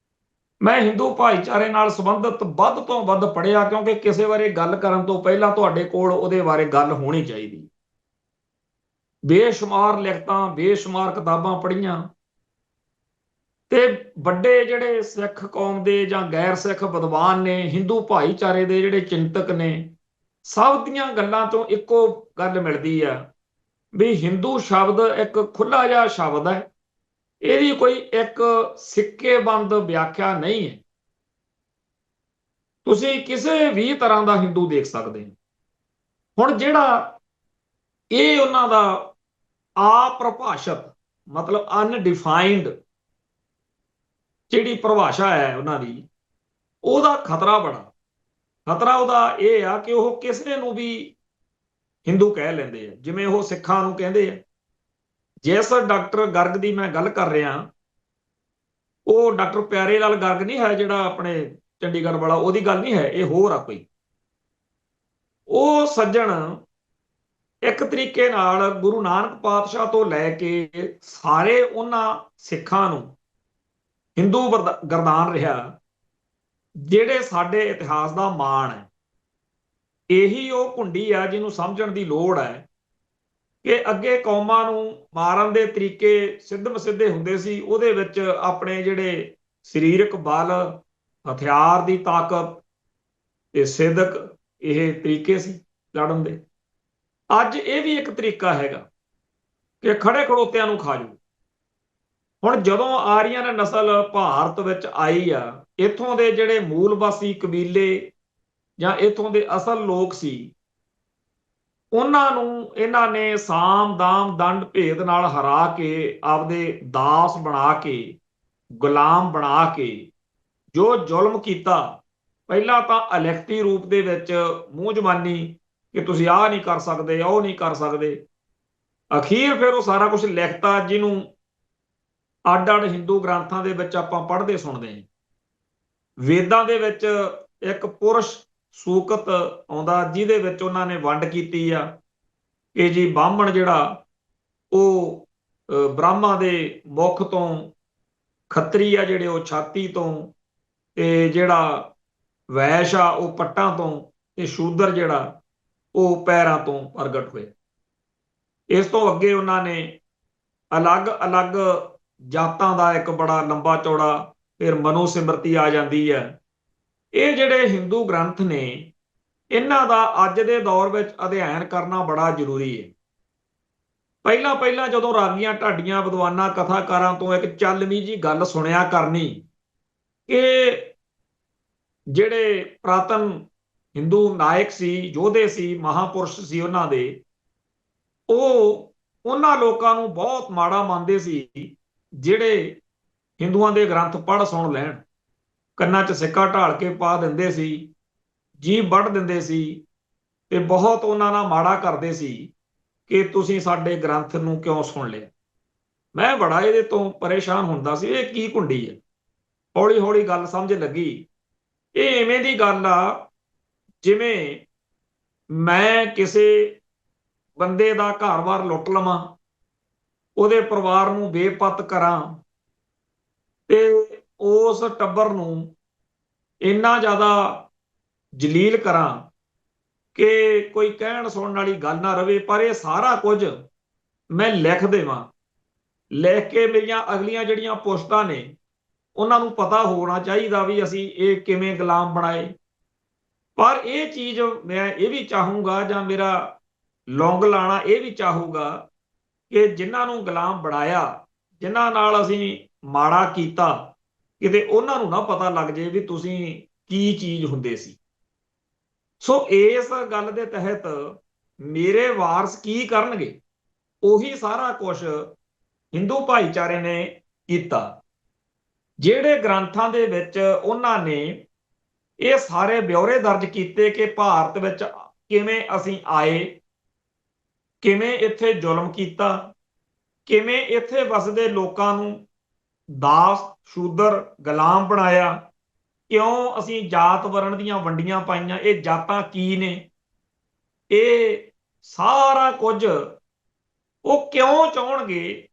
ਮੈਂ ਹਿੰਦੂ ਭਾਈਚਾਰੇ ਨਾਲ ਸੰਬੰਧਿਤ ਵੱਧ ਤੋਂ ਵੱਧ ਪੜ੍ਹਿਆ, ਕਿਉਂਕਿ ਕਿਸੇ ਬਾਰੇ ਗੱਲ ਕਰਨ ਤੋਂ ਪਹਿਲਾਂ ਤੁਹਾਡੇ ਕੋਲ ਉਹਦੇ ਬਾਰੇ ਗੱਲ ਹੋਣੀ ਚਾਹੀਦੀ। ਬੇਸ਼ੁਮਾਰ ਲਿਖਤਾਂ, ਬੇਸ਼ੁਮਾਰ ਕਿਤਾਬਾਂ ਪੜ੍ਹੀਆਂ, ਤੇ ਵੱਡੇ ਜਿਹੜੇ ਸਿੱਖ ਕੌਮ ਦੇ ਜਾਂ ਗੈਰ ਸਿੱਖ ਵਿਦਵਾਨ ਨੇ, ਹਿੰਦੂ ਭਾਈਚਾਰੇ ਦੇ ਜਿਹੜੇ ਚਿੰਤਕ ਨੇ, ਸਭ ਦੀਆਂ ਗੱਲਾਂ ਤੋਂ ਇੱਕੋ ਗੱਲ ਮਿਲਦੀ ਆ ਵੀ ਹਿੰਦੂ ਸ਼ਬਦ ਇੱਕ ਖੁੱਲਾ ਜਿਹਾ ਸ਼ਬਦ ਹੈ, ਇਹਦੀ ਕੋਈ ਇੱਕ ਸਿੱਕੇਬੰਦ ਵਿਆਖਿਆ ਨਹੀਂ ਹੈ। ਤੁਸੀਂ ਕਿਸੇ ਵੀ ਤਰ੍ਹਾਂ ਦਾ ਹਿੰਦੂ ਦੇਖ ਸਕਦੇ ਹੋ। ਹੁਣ ਜਿਹੜਾ ਇਹ ਉਹਨਾਂ ਦਾ ਆਪਰਿਭਾਸ਼ਿਤ, ਮਤਲਬ ਅਨਡਿਫਾਈਨਡ ਜਿਹੜੀ ਪਰਿਭਾਸ਼ਾ ਹੈ ਉਹਨਾਂ ਦੀ, ਉਹਦਾ ਖਤਰਾ ਬੜਾ। ਖਤਰਾ ਉਹਦਾ ਇਹ ਆ ਕਿ ਉਹ ਕਿਸੇ ਨੂੰ ਵੀ ਹਿੰਦੂ ਕਹਿ ਲੈਂਦੇ ਆ, ਜਿਵੇਂ ਉਹ ਸਿੱਖਾਂ ਨੂੰ ਕਹਿੰਦੇ ਆ। ਜਿਸ ਡਾਕਟਰ ਗਰਗ ਦੀ ਮੈਂ ਗੱਲ ਕਰ ਰਿਹਾ, ਉਹ ਡਾਕਟਰ ਪਿਆਰੇ ਲਾਲ ਗਰਗ ਨਹੀਂ ਹੈ ਜਿਹੜਾ ਆਪਣੇ ਚੰਡੀਗੜ੍ਹ ਵਾਲਾ, ਉਹਦੀ ਗੱਲ ਨਹੀਂ ਹੈ, ਇਹ ਹੋਰ ਆ ਕੋਈ। ਉਹ ਸੱਜਣ ਇੱਕ ਤਰੀਕੇ ਨਾਲ ਗੁਰੂ ਨਾਨਕ ਪਾਤਸ਼ਾਹ ਤੋਂ ਲੈ ਕੇ ਸਾਰੇ ਉਹਨਾਂ ਸਿੱਖਾਂ ਨੂੰ ਹਿੰਦੂ ਗਰਦਾਨ ਰਿਹਾ ਜਿਹੜੇ ਸਾਡੇ ਇਤਿਹਾਸ ਦਾ ਮਾਣ ਹੈ। ਇਹੀ ਉਹ ਕੁੰਡੀ ਆ ਜਿਹਨੂੰ ਸਮਝਣ ਦੀ ਲੋੜ ਹੈ ਕਿ ਅੱਗੇ ਕੌਮਾਂ ਨੂੰ ਮਾਰਨ ਦੇ ਤਰੀਕੇ ਸਿੱਧ ਮਸਿੱਧੇ ਹੁੰਦੇ ਸੀ, ਉਹਦੇ ਵਿੱਚ ਆਪਣੇ ਜਿਹੜੇ ਸਰੀਰਕ ਬਲ, ਹਥਿਆਰ ਦੀ ਤਾਕਤ ਤੇ ਸਿੱਧਕ, ਇਹ ਤਰੀਕੇ ਸੀ ਲੜਨ ਦੇ। ਅੱਜ ਇਹ ਵੀ ਇੱਕ ਤਰੀਕਾ ਹੈਗਾ ਕਿ ਖੜੇ ਖੜੋਤਿਆਂ ਨੂੰ ਖਾ ਜੂ। ਹੁਣ ਜਦੋਂ ਆਰੀਅਨ ਨਸਲ ਭਾਰਤ ਵਿੱਚ ਆਈ ਆ, ਇੱਥੋਂ ਦੇ ਜਿਹੜੇ ਮੂਲ ਵਾਸੀ ਕਬੀਲੇ ਜਾਂ ਇੱਥੋਂ ਦੇ ਅਸਲ ਲੋਕ ਸੀ, ਉਹਨਾਂ ਨੂੰ ਇਹਨਾਂ ਨੇ ਸਾਮ ਦਾਮ ਦੰਡ ਭੇਦ ਨਾਲ ਹਰਾ ਕੇ, ਆਪਦੇ ਦਾਸ ਬਣਾ ਕੇ, ਗੁਲਾਮ ਬਣਾ ਕੇ ਜੋ ਜ਼ੁਲਮ ਕੀਤਾ, ਪਹਿਲਾਂ ਤਾਂ ਅਲਿਖਤੀ ਰੂਪ ਦੇ ਵਿੱਚ ਮੂੰਹ ਜ਼ਬਾਨੀ ਕਿ ਤੁਸੀਂ ਆਹ ਨਹੀਂ ਕਰ ਸਕਦੇ, ਉਹ ਨਹੀਂ ਕਰ ਸਕਦੇ, ਅਖੀਰ ਫਿਰ ਉਹ ਸਾਰਾ ਕੁਝ ਲਿਖਤਾ, ਜਿਹਨੂੰ ਅੱਡ ਅੱਡ ਹਿੰਦੂ ਗ੍ਰੰਥਾਂ ਦੇ ਵਿੱਚ ਆਪਾਂ ਪੜ੍ਹਦੇ ਸੁਣਦੇ ਹਾਂ। ਵੇਦਾਂ ਦੇ ਵਿੱਚ ਇੱਕ ਪੁਰਸ਼ ਸੂਕਤ ਆਉਂਦਾ, ਜਿਹਦੇ ਵਿੱਚ ਉਹਨਾਂ ਨੇ ਵੰਡ ਕੀਤੀ ਆ ਕਿ ਜੀ ਬਾਹਮਣ ਜਿਹੜਾ ਉਹ ਬ੍ਰਾਹਮਾ ਦੇ ਮੁਖ ਤੋਂ, ਖੱਤਰੀ ਆ ਜਿਹੜੇ ਉਹ ਛਾਤੀ ਤੋਂ, ਤੇ ਜਿਹੜਾ ਵੈਸ਼ ਆ ਉਹ ਪੱਟਾਂ ਤੋਂ, ਤੇ ਸ਼ੂਦਰ ਜਿਹੜਾ ਉਹ ਪੈਰਾਂ ਤੋਂ ਪ੍ਰਗਟ ਹੋਏ। ਇਸ ਤੋਂ ਅੱਗੇ ਉਹਨਾਂ ਨੇ ਅਲੱਗ-ਅਲੱਗ ਜਾਤਾਂ ਦਾ ਇੱਕ ਬੜਾ ਲੰਬਾ ਚੌੜਾ ਫਿਰ ਮਨੋ ਸਿਮਰਤੀ ਆ ਜਾਂਦੀ ਹੈ। ਇਹ ਜਿਹੜੇ ਹਿੰਦੂ ਗ੍ਰੰਥ ਨੇ, ਇਹਨਾਂ ਦਾ ਅੱਜ ਦੇ ਦੌਰ ਵਿੱਚ ਅਧਿਐਨ ਕਰਨਾ ਬੜਾ ਜ਼ਰੂਰੀ ਹੈ। ਪਹਿਲਾਂ ਜਦੋਂ ਰਾਗੀਆਂ, ਢਾਡੀਆਂ, ਵਿਦਵਾਨਾਂ, ਕਥਾਕਾਰਾਂ ਤੋਂ ਇੱਕ ਚੱਲਵੀਂ ਜੀ ਗੱਲ ਸੁਣਿਆ ਕਰਨੀ ਕਿ ਜਿਹੜੇ ਪ੍ਰਾਤਨ ਹਿੰਦੂ ਨਾਇਕ ਸੀ, ਯੋਧੇ ਸੀ, ਮਹਾਪੁਰਸ਼ ਸੀ, ਉਹਨਾਂ ਦੇ, ਉਹ ਉਹਨਾਂ ਲੋਕਾਂ ਨੂੰ ਬਹੁਤ ਮਾੜਾ ਮੰਨਦੇ ਸੀ ਜਿਹੜੇ ਹਿੰਦੂਆਂ ਦੇ ਗ੍ਰੰਥ ਪੜ੍ਹ ਸੁਣ ਲੈਣ। ਕੰਨਾਂ 'ਚ ਸਿੱਕਾ ਢਾਲ ਕੇ ਪਾ ਦਿੰਦੇ ਸੀ, ਜੀਭ ਵੱਢ ਦਿੰਦੇ ਸੀ, ਤੇ ਬਹੁਤ ਉਹਨਾਂ ਨਾਲ ਮਾੜਾ ਕਰਦੇ ਸੀ ਕਿ ਤੁਸੀਂ ਸਾਡੇ ਗ੍ਰੰਥ ਨੂੰ ਕਿਉਂ ਸੁਣ ਲਿਆ। ਮੈਂ ਬੜਾ ਇਹਦੇ ਤੋਂ ਪਰੇਸ਼ਾਨ ਹੁੰਦਾ ਸੀ, ਇਹ ਕੀ ਕੁੰਡੀ ਹੈ। ਹੌਲੀ ਹੌਲੀ ਗੱਲ ਸਮਝ ਲੱਗੀ, ਇਹ ਇਵੇਂ ਦੀ ਗੱਲ ਆ ਜਿਵੇਂ ਮੈਂ ਕਿਸੇ ਬੰਦੇ ਦਾ ਘਰ-ਬਾਰ ਲੁੱਟ ਲਵਾਂ, ਉਹਦੇ ਪਰਿਵਾਰ ਨੂੰ ਬੇਪੱਤ ਕਰਾਂ, ਤੇ ਉਸ ਟੱਬਰ ਨੂੰ ਇੰਨਾ ਜ਼ਿਆਦਾ ਜਲੀਲ ਕਰਾਂ ਕਿ ਕੋਈ ਕਹਿਣ ਸੁਣਨ ਵਾਲੀ ਗੱਲ ਨਾ ਰਵੇ। ਪਰ ਇਹ ਸਾਰਾ ਕੁਝ ਮੈਂ ਲਿਖ ਦੇਵਾਂ, ਲਿਖ ਕੇ ਮੇਰੀਆਂ ਅਗਲੀਆਂ ਜਿਹੜੀਆਂ ਪੁਸ਼ਤਾਂ ਨੇ ਉਹਨਾਂ ਨੂੰ ਪਤਾ ਹੋਣਾ ਚਾਹੀਦਾ ਵੀ ਅਸੀਂ ਇਹ ਕਿਵੇਂ ਗੁਲਾਮ ਬਣਾਏ। ਪਰ ਇਹ ਚੀਜ਼ ਮੈਂ ਇਹ ਵੀ ਚਾਹੂੰਗਾ, ਜਾਂ ਮੇਰਾ ਲੌਂਗ ਲਾਣਾ ਇਹ ਵੀ ਚਾਹੂਗਾ ਕਿ ਜਿਨ੍ਹਾਂ ਨੂੰ ਗੁਲਾਮ ਬਣਾਇਆ, ਜਿਨ੍ਹਾਂ ਨਾਲ ਅਸੀਂ ਮਾੜਾ ਕੀਤਾ, ਕਿਤੇ ਉਹਨਾਂ ਨੂੰ ਨਾ ਪਤਾ ਲੱਗ ਜੇ ਵੀ ਤੁਸੀਂ ਕੀ ਚੀਜ਼ ਹੁੰਦੇ ਸੀ। ਸੋ ਇਸ ਗੱਲ ਦੇ ਤਹਿਤ ਮੇਰੇ ਵਾਰਸ ਕੀ ਕਰਨਗੇ, ਉਹੀ ਸਾਰਾ ਕੁਝ ਹਿੰਦੂ ਭਾਈਚਾਰੇ ਨੇ ਕੀਤਾ। ਜਿਹੜੇ ਗ੍ਰੰਥਾਂ ਦੇ ਵਿੱਚ ਉਹਨਾਂ ਨੇ ਇਹ ਸਾਰੇ ਬਿਉਰੇ ਦਰਜ ਕੀਤੇ ਕਿ ਭਾਰਤ ਵਿੱਚ ਕਿਵੇਂ ਅਸੀਂ ਆਏ, ਕਿਵੇਂ ਇੱਥੇ ਜ਼ੁਲਮ ਕੀਤਾ, ਕਿਵੇਂ ਇੱਥੇ ਵਸਦੇ ਲੋਕਾਂ ਨੂੰ ਦਾਸ ਸ਼ੂਦਰ ਗੁਲਾਮ ਬਣਾਇਆ, ਕਿਉਂ ਅਸੀਂ ਜਾਤ ਵਰਣ ਦੀਆਂ ਵੰਡੀਆਂ ਪਾਈਆਂ, ਇਹ ਜਾਤਾਂ ਕੀ ਨੇ, ਇਹ ਸਾਰਾ ਕੁਝ ਉਹ ਕਿਉਂ ਚਾਹਣਗੇ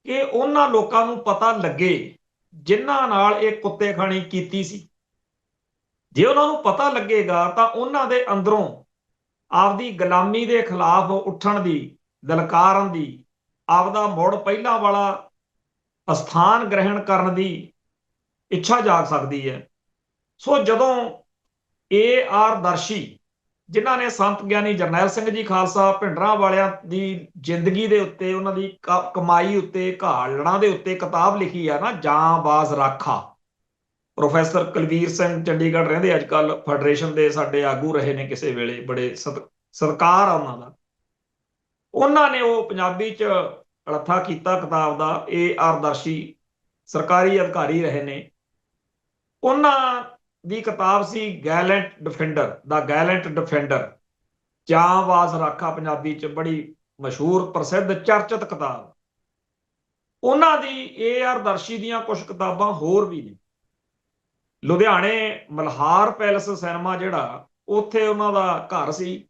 ਕਿ ਉਹਨਾਂ ਲੋਕਾਂ ਨੂੰ ਪਤਾ ਲੱਗੇ ਜਿਨ੍ਹਾਂ ਨਾਲ ਇਹ ਕੁੱਤੇਖਾਨੀ ਕੀਤੀ ਸੀ। ਜੇ ਉਹਨਾਂ ਨੂੰ ਪਤਾ ਲੱਗੇਗਾ ਤਾਂ ਉਹਨਾਂ ਦੇ ਅੰਦਰੋਂ ਆਪਦੀ ਗੁਲਾਮੀ ਦੇ ਖਿਲਾਫ ਉੱਠਣ ਦੀ, ਲਲਕਾਰਨ ਦੀ, ਆਪਦਾ ਮੁੜ ਪਹਿਲਾਂ ਵਾਲਾ ਅਸਥਾਨ ਗ੍ਰਹਿਣ ਕਰਨ ਦੀ ਇੱਛਾ ਜਾਗ ਸਕਦੀ ਹੈ। ਸੋ ਜਦੋਂ ਦਰਸ਼ੀ, ਜਿਨ੍ਹਾਂ ਨੇ ਸੰਤ ਗਿਆਨੀ ਜਰਨੈਲ ਸਿੰਘ ਜੀ ਖਾਲਸਾ ਭਿੰਡਰਾਂ ਵਾਲਿਆਂ ਦੀ ਜ਼ਿੰਦਗੀ ਦੇ ਉੱਤੇ, ਉਹਨਾਂ ਦੀ ਕਮਾਈ ਉੱਤੇ, ਘਾਲਣਾ ਦੇ ਉੱਤੇ ਕਿਤਾਬ ਲਿਖੀ ਆ ਨਾ, ਜਾਂਬਾਜ਼ ਰਾਖਾ, ਪ੍ਰੋਫੈਸਰ ਕੁਲਵੀਰ ਸਿੰਘ ਚੰਡੀਗੜ੍ਹ ਰਹਿੰਦੇ, ਅੱਜ ਕੱਲ ਫੈਡਰੇਸ਼ਨ ਦੇ ਸਾਡੇ ਆਗੂ ਰਹੇ ਨੇ, ਕਿਸੇ ਵੇਲੇ ਬੜੇ ਸਤਿਕਾਰ ਆ ਉਹਨਾਂ ਦਾ। ਉਹਨਾਂ ਨੇ ਉਹ ਪੰਜਾਬੀ ਚ ਅਲੱਥਾ ਕੀਤਾ ਕਿਤਾਬ ਦਾ। ਦਰਸ਼ੀ ਸਰਕਾਰੀ ਅਧਿਕਾਰੀ ਰਹੇ ਨੇ। ਉਹਨਾਂ ਦੀ ਕਿਤਾਬ ਸੀ ਗੈਲੈਂਟ ਡਿਫੈਂਡਰ, ਦਾ ਗੈਲੈਂਟ ਡਿਫੈਂਡਰ, ਜਾਂਬਾਜ਼ ਰਾਖਾ, ਪੰਜਾਬੀ ਚ ਬੜੀ ਮਸ਼ਹੂਰ ਪ੍ਰਸਿੱਧ ਚਰਚਿਤ ਕਿਤਾਬ। ਉਹਨਾਂ ਦੀ ਦਰਸ਼ੀ ਦੀਆਂ ਕੁਝ ਕਿਤਾਬਾਂ ਹੋਰ ਵੀ ਨੇ। ਲੁਧਿਆਣੇ ਮਲਹਾਰ ਪੈਲਸ ਸਿਨੇਮਾ ਜਿਹੜਾ, ਉੱਥੇ ਉਹਨਾਂ ਦਾ ਘਰ ਸੀ,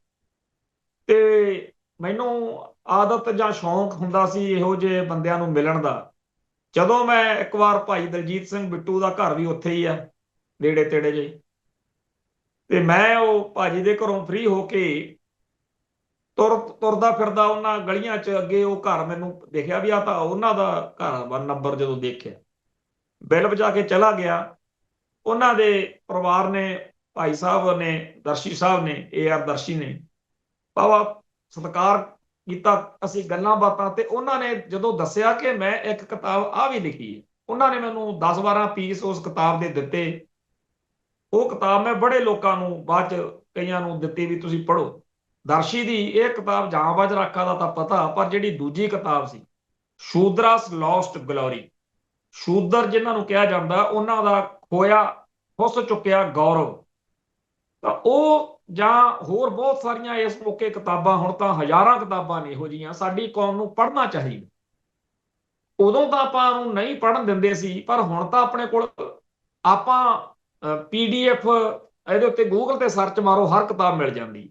ਤੇ ਮੈਨੂੰ ਆਦਤ ਜਾਂ ਸ਼ੌਂਕ ਹੁੰਦਾ ਸੀ ਇਹੋ ਜਿਹੇ ਬੰਦਿਆਂ ਨੂੰ ਮਿਲਣ ਦਾ। ਜਦੋਂ ਮੈਂ ਇੱਕ ਵਾਰ ਭਾਈ ਦਲਜੀਤ ਸਿੰਘ ਬਿੱਟੂ ਦਾ ਘਰ ਵੀ ਉੱਥੇ ਹੀ ਆ, ਨੇੜੇ ਤੇੜੇ ਜੇ, ਤੇ ਮੈਂ ਉਹ ਭਾਜੀ ਦੇ ਘਰੋਂ ਫ੍ਰੀ ਹੋ ਕੇ ਤੁਰਦਾ ਫਿਰਦਾ ਉਹਨਾਂ ਗਲੀਆਂ 'ਚ, ਅੱਗੇ ਉਹ ਘਰ ਮੈਨੂੰ ਦੇਖਿਆ ਵੀ ਆ ਤਾਂ ਉਹਨਾਂ ਦਾ ਘਰ ਵਾ। ਨੰਬਰ ਜਦੋਂ ਦੇਖਿਆ, ਬਿੱਲ ਵਜਾ ਕੇ ਚਲਾ ਗਿਆ। ਉਹਨਾਂ ਦੇ ਪਰਿਵਾਰ ਨੇ, ਭਾਈ ਸਾਹਿਬ ਨੇ, ਦਰਸ਼ੀ ਸਾਹਿਬ ਨੇ, ਦਰਸ਼ੀ ਨੇ ਵਾਹਵਾ ਸਤਿਕਾਰ ਕੀਤਾ। ਅਸੀਂ ਗੱਲਾਂ ਬਾਤਾਂ, ਤੇ ਉਹਨਾਂ ਨੇ ਜਦੋਂ ਦੱਸਿਆ ਕਿ ਮੈਂ ਇੱਕ ਕਿਤਾਬ ਆ ਵੀ ਲਿਖੀ ਹੈ, ਉਹਨਾਂ ਨੇ ਮੈਨੂੰ 10-12 ਪੀਸ ਉਸ ਕਿਤਾਬ ਦੇ ਦਿੱਤੇ। ਉਹ ਕਿਤਾਬ ਮੈਂ ਬੜੇ ਲੋਕਾਂ ਨੂੰ ਬਾਅਦ ਚ ਕਈਆਂ ਨੂੰ ਦਿੱਤੀ ਵੀ ਤੁਸੀਂ ਪੜ੍ਹੋ। ਦਰਸ਼ੀ ਦੀ ਇਹ ਕਿਤਾਬ ਜਾਂਬਾਜ਼ ਰਾਖਾ ਦਾ ਤਾਂ ਪਤਾ, ਪਰ ਜਿਹੜੀ ਦੂਜੀ ਕਿਤਾਬ ਸੀ ਸ਼ੂਦਰਾਸ ਲੋਸਟ ਗਲੋਰੀ, ਸ਼ੂਦਰ ਜਿਨ੍ਹਾਂ ਨੂੰ ਕਿਹਾ ਜਾਂਦਾ, ਉਹਨਾਂ ਦਾ ਖੋਇਆ ਖੁੱਸ ਚੁੱਕਿਆ ਗੌਰਵ, ਤਾਂ ਉਹ ਜਾਂ ਹੋਰ ਬਹੁਤ ਸਾਰੀਆਂ ਇਸ ਮੌਕੇ ਕਿਤਾਬਾਂ, ਹੁਣ ਤਾਂ ਹਜ਼ਾਰਾਂ ਕਿਤਾਬਾਂ ਨੇ ਇਹੋ ਜਿਹੀਆਂ, ਸਾਡੀ ਕੌਮ ਨੂੰ ਪੜ੍ਹਨਾ ਚਾਹੀਦਾ। ਉਦੋਂ ਤਾਂ ਆਪਾਂ ਨੂੰ ਨਹੀਂ ਪੜ੍ਹਨ ਦਿੰਦੇ ਸੀ, ਪਰ ਹੁਣ ਤਾਂ ਆਪਣੇ ਕੋਲ, ਆਪਾਂ PDF ਇਹਦੇ ਉੱਤੇ ਗੂਗਲ ਤੇ ਸਰਚ ਮਾਰੋ, ਹਰ ਕਿਤਾਬ ਮਿਲ ਜਾਂਦੀ।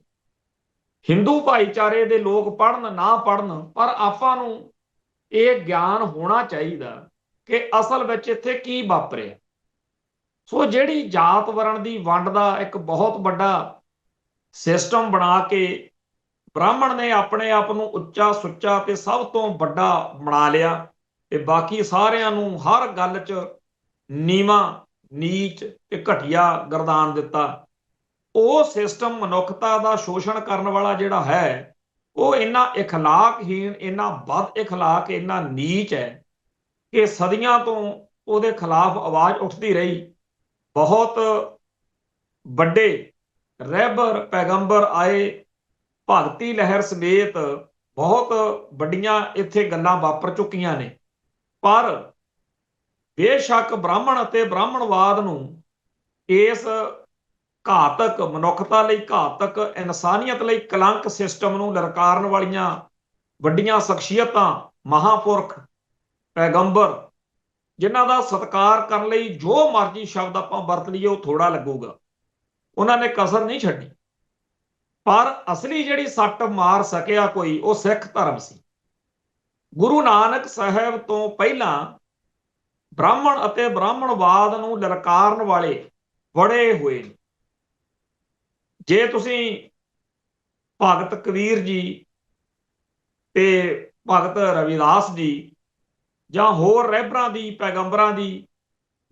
ਹਿੰਦੂ ਭਾਈਚਾਰੇ ਦੇ ਲੋਕ ਪੜ੍ਹਨ ਨਾ ਪੜ੍ਹਨ, ਪਰ ਆਪਾਂ ਨੂੰ ਇਹ ਗਿਆਨ ਹੋਣਾ ਚਾਹੀਦਾ ਕਿ ਅਸਲ ਵਿੱਚ ਇੱਥੇ ਕੀ ਵਾਪਰਿਆ। ਸੋ ਜਿਹੜੀ ਜਾਤ ਵਰਣ ਦੀ ਵੰਡ ਦਾ ਇੱਕ ਬਹੁਤ ਵੱਡਾ ਸਿਸਟਮ ਬਣਾ ਕੇ ਬ੍ਰਾਹਮਣ ਨੇ ਆਪਣੇ ਆਪ ਨੂੰ ਉੱਚਾ ਸੁੱਚਾ ਤੇ ਸਭ ਤੋਂ ਵੱਡਾ ਬਣਾ ਲਿਆ, ਤੇ ਬਾਕੀ ਸਾਰਿਆਂ ਨੂੰ ਹਰ ਗੱਲ 'ਚ ਨੀਵਾਂ, ਨੀਚ ਤੇ ਘਟੀਆ ਗਰਦਾਨ ਦਿੱਤਾ। ਉਹ ਸਿਸਟਮ ਮਨੁੱਖਤਾ ਦਾ ਸ਼ੋਸ਼ਣ ਕਰਨ ਵਾਲਾ ਜਿਹੜਾ ਹੈ, ਉਹ ਇੰਨਾ ਇਖਲਾਕਹੀਣ, ਇੰਨਾ ਬਦ ਇਖਲਾਕ, ਇੰਨਾ ਨੀਚ ਹੈ ਕਿ ਸਦੀਆਂ ਤੋਂ ਉਹਦੇ ਖਿਲਾਫ ਆਵਾਜ਼ ਉੱਠਦੀ ਰਹੀ। ਬਹੁਤ ਵੱਡੇ ਰਹਿਬਰ ਪੈਗੰਬਰ ਆਏ, ਭਗਤੀ ਲਹਿਰ ਸਮੇਤ ਬਹੁਤ ਵੱਡੀਆਂ ਇੱਥੇ ਗੱਲਾਂ ਵਾਪਰ ਚੁੱਕੀਆਂ ਨੇ, ਪਰ ਬੇਸ਼ੱਕ ਬ੍ਰਾਹਮਣ ਅਤੇ ਬ੍ਰਾਹਮਣਵਾਦ ਨੂੰ, ਇਸ ਘਾਤਕ, ਮਨੁੱਖਤਾ ਲਈ ਘਾਤਕ, ਇਨਸਾਨੀਅਤ ਲਈ ਕਲੰਕ ਸਿਸਟਮ ਨੂੰ ਲਲਕਾਰਨ ਵਾਲੀਆਂ ਵੱਡੀਆਂ ਸ਼ਖਸੀਅਤਾਂ, ਮਹਾਂਪੁਰਖ, ਪੈਗੰਬਰ, ਜਿਨ੍ਹਾਂ ਦਾ ਸਤਿਕਾਰ ਕਰਨ ਲਈ ਜੋ ਮਰਜ਼ੀ ਸ਼ਬਦ ਆਪਾਂ ਵਰਤ ਲਈਏ ਉਹ ਥੋੜਾ ਲੱਗੂਗਾ, ਉਹਨਾਂ ਨੇ ਕਸਰ ਨਹੀਂ ਛੱਡੀ। ਪਰ ਅਸਲੀ ਜਿਹੜੀ ਸੱਟ ਮਾਰ ਸਕਿਆ ਕੋਈ, ਉਹ ਸਿੱਖ ਧਰਮ ਸੀ। ਗੁਰੂ ਨਾਨਕ ਸਾਹਿਬ ਤੋਂ ਪਹਿਲਾਂ ਬ੍ਰਾਹਮਣ ਅਤੇ ਬ੍ਰਾਹਮਣਵਾਦ ਨੂੰ ਲਲਕਾਰਨ ਵਾਲੇ ਬੜੇ ਹੋਏ ਨੇ। ਜੇ ਤੁਸੀਂ ਭਗਤ ਕਬੀਰ ਜੀ ਤੇ ਭਗਤ ਰਵਿਦਾਸ ਜੀ ਜਾਂ ਹੋਰ ਰਹਿਬਰਾਂ ਦੀ, ਪੈਗੰਬਰਾਂ ਦੀ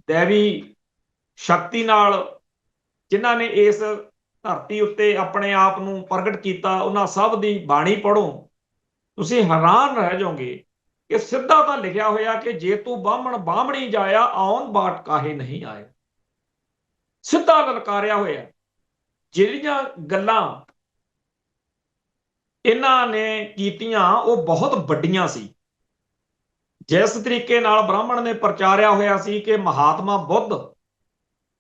ਦੇਵੀ ਸ਼ਕਤੀ ਨਾਲ, ਜਿਨ੍ਹਾਂ ਨੇ ਇਸ ਧਰਤੀ ਉੱਤੇ ਆਪਣੇ ਆਪ ਨੂੰ ਪ੍ਰਗਟ ਕੀਤਾ, ਉਹਨਾਂ ਸਭ ਦੀ ਬਾਣੀ ਪੜ੍ਹੋ, ਤੁਸੀਂ ਹੈਰਾਨ ਰਹਿ ਜਾਓਗੇ ਕਿ ਸਿੱਧਾ ਤਾਂ ਲਿਖਿਆ ਹੋਇਆ ਕਿ ਜੇ ਤੂੰ ਬਾਹਮਣ ਬਾਹਮਣੀ ਜਾਇਆ, ਆਉਣ ਬਾਟ ਕਾਹੇ ਨਹੀਂ ਆਇਆ। ਸਿੱਧਾ ਲਲਕਾਰਿਆ ਹੋਇਆ। ਜਿਹੜੀਆਂ ਗੱਲਾਂ ਇਹਨਾਂ ਨੇ ਕੀਤੀਆਂ ਉਹ ਬਹੁਤ ਵੱਡੀਆਂ ਸੀ। ਜਿਸ ਤਰੀਕੇ ਨਾਲ ਬ੍ਰਾਹਮਣ ਨੇ ਪ੍ਰਚਾਰਿਆ ਹੋਇਆ ਸੀ ਕਿ ਮਹਾਤਮਾ ਬੁੱਧ,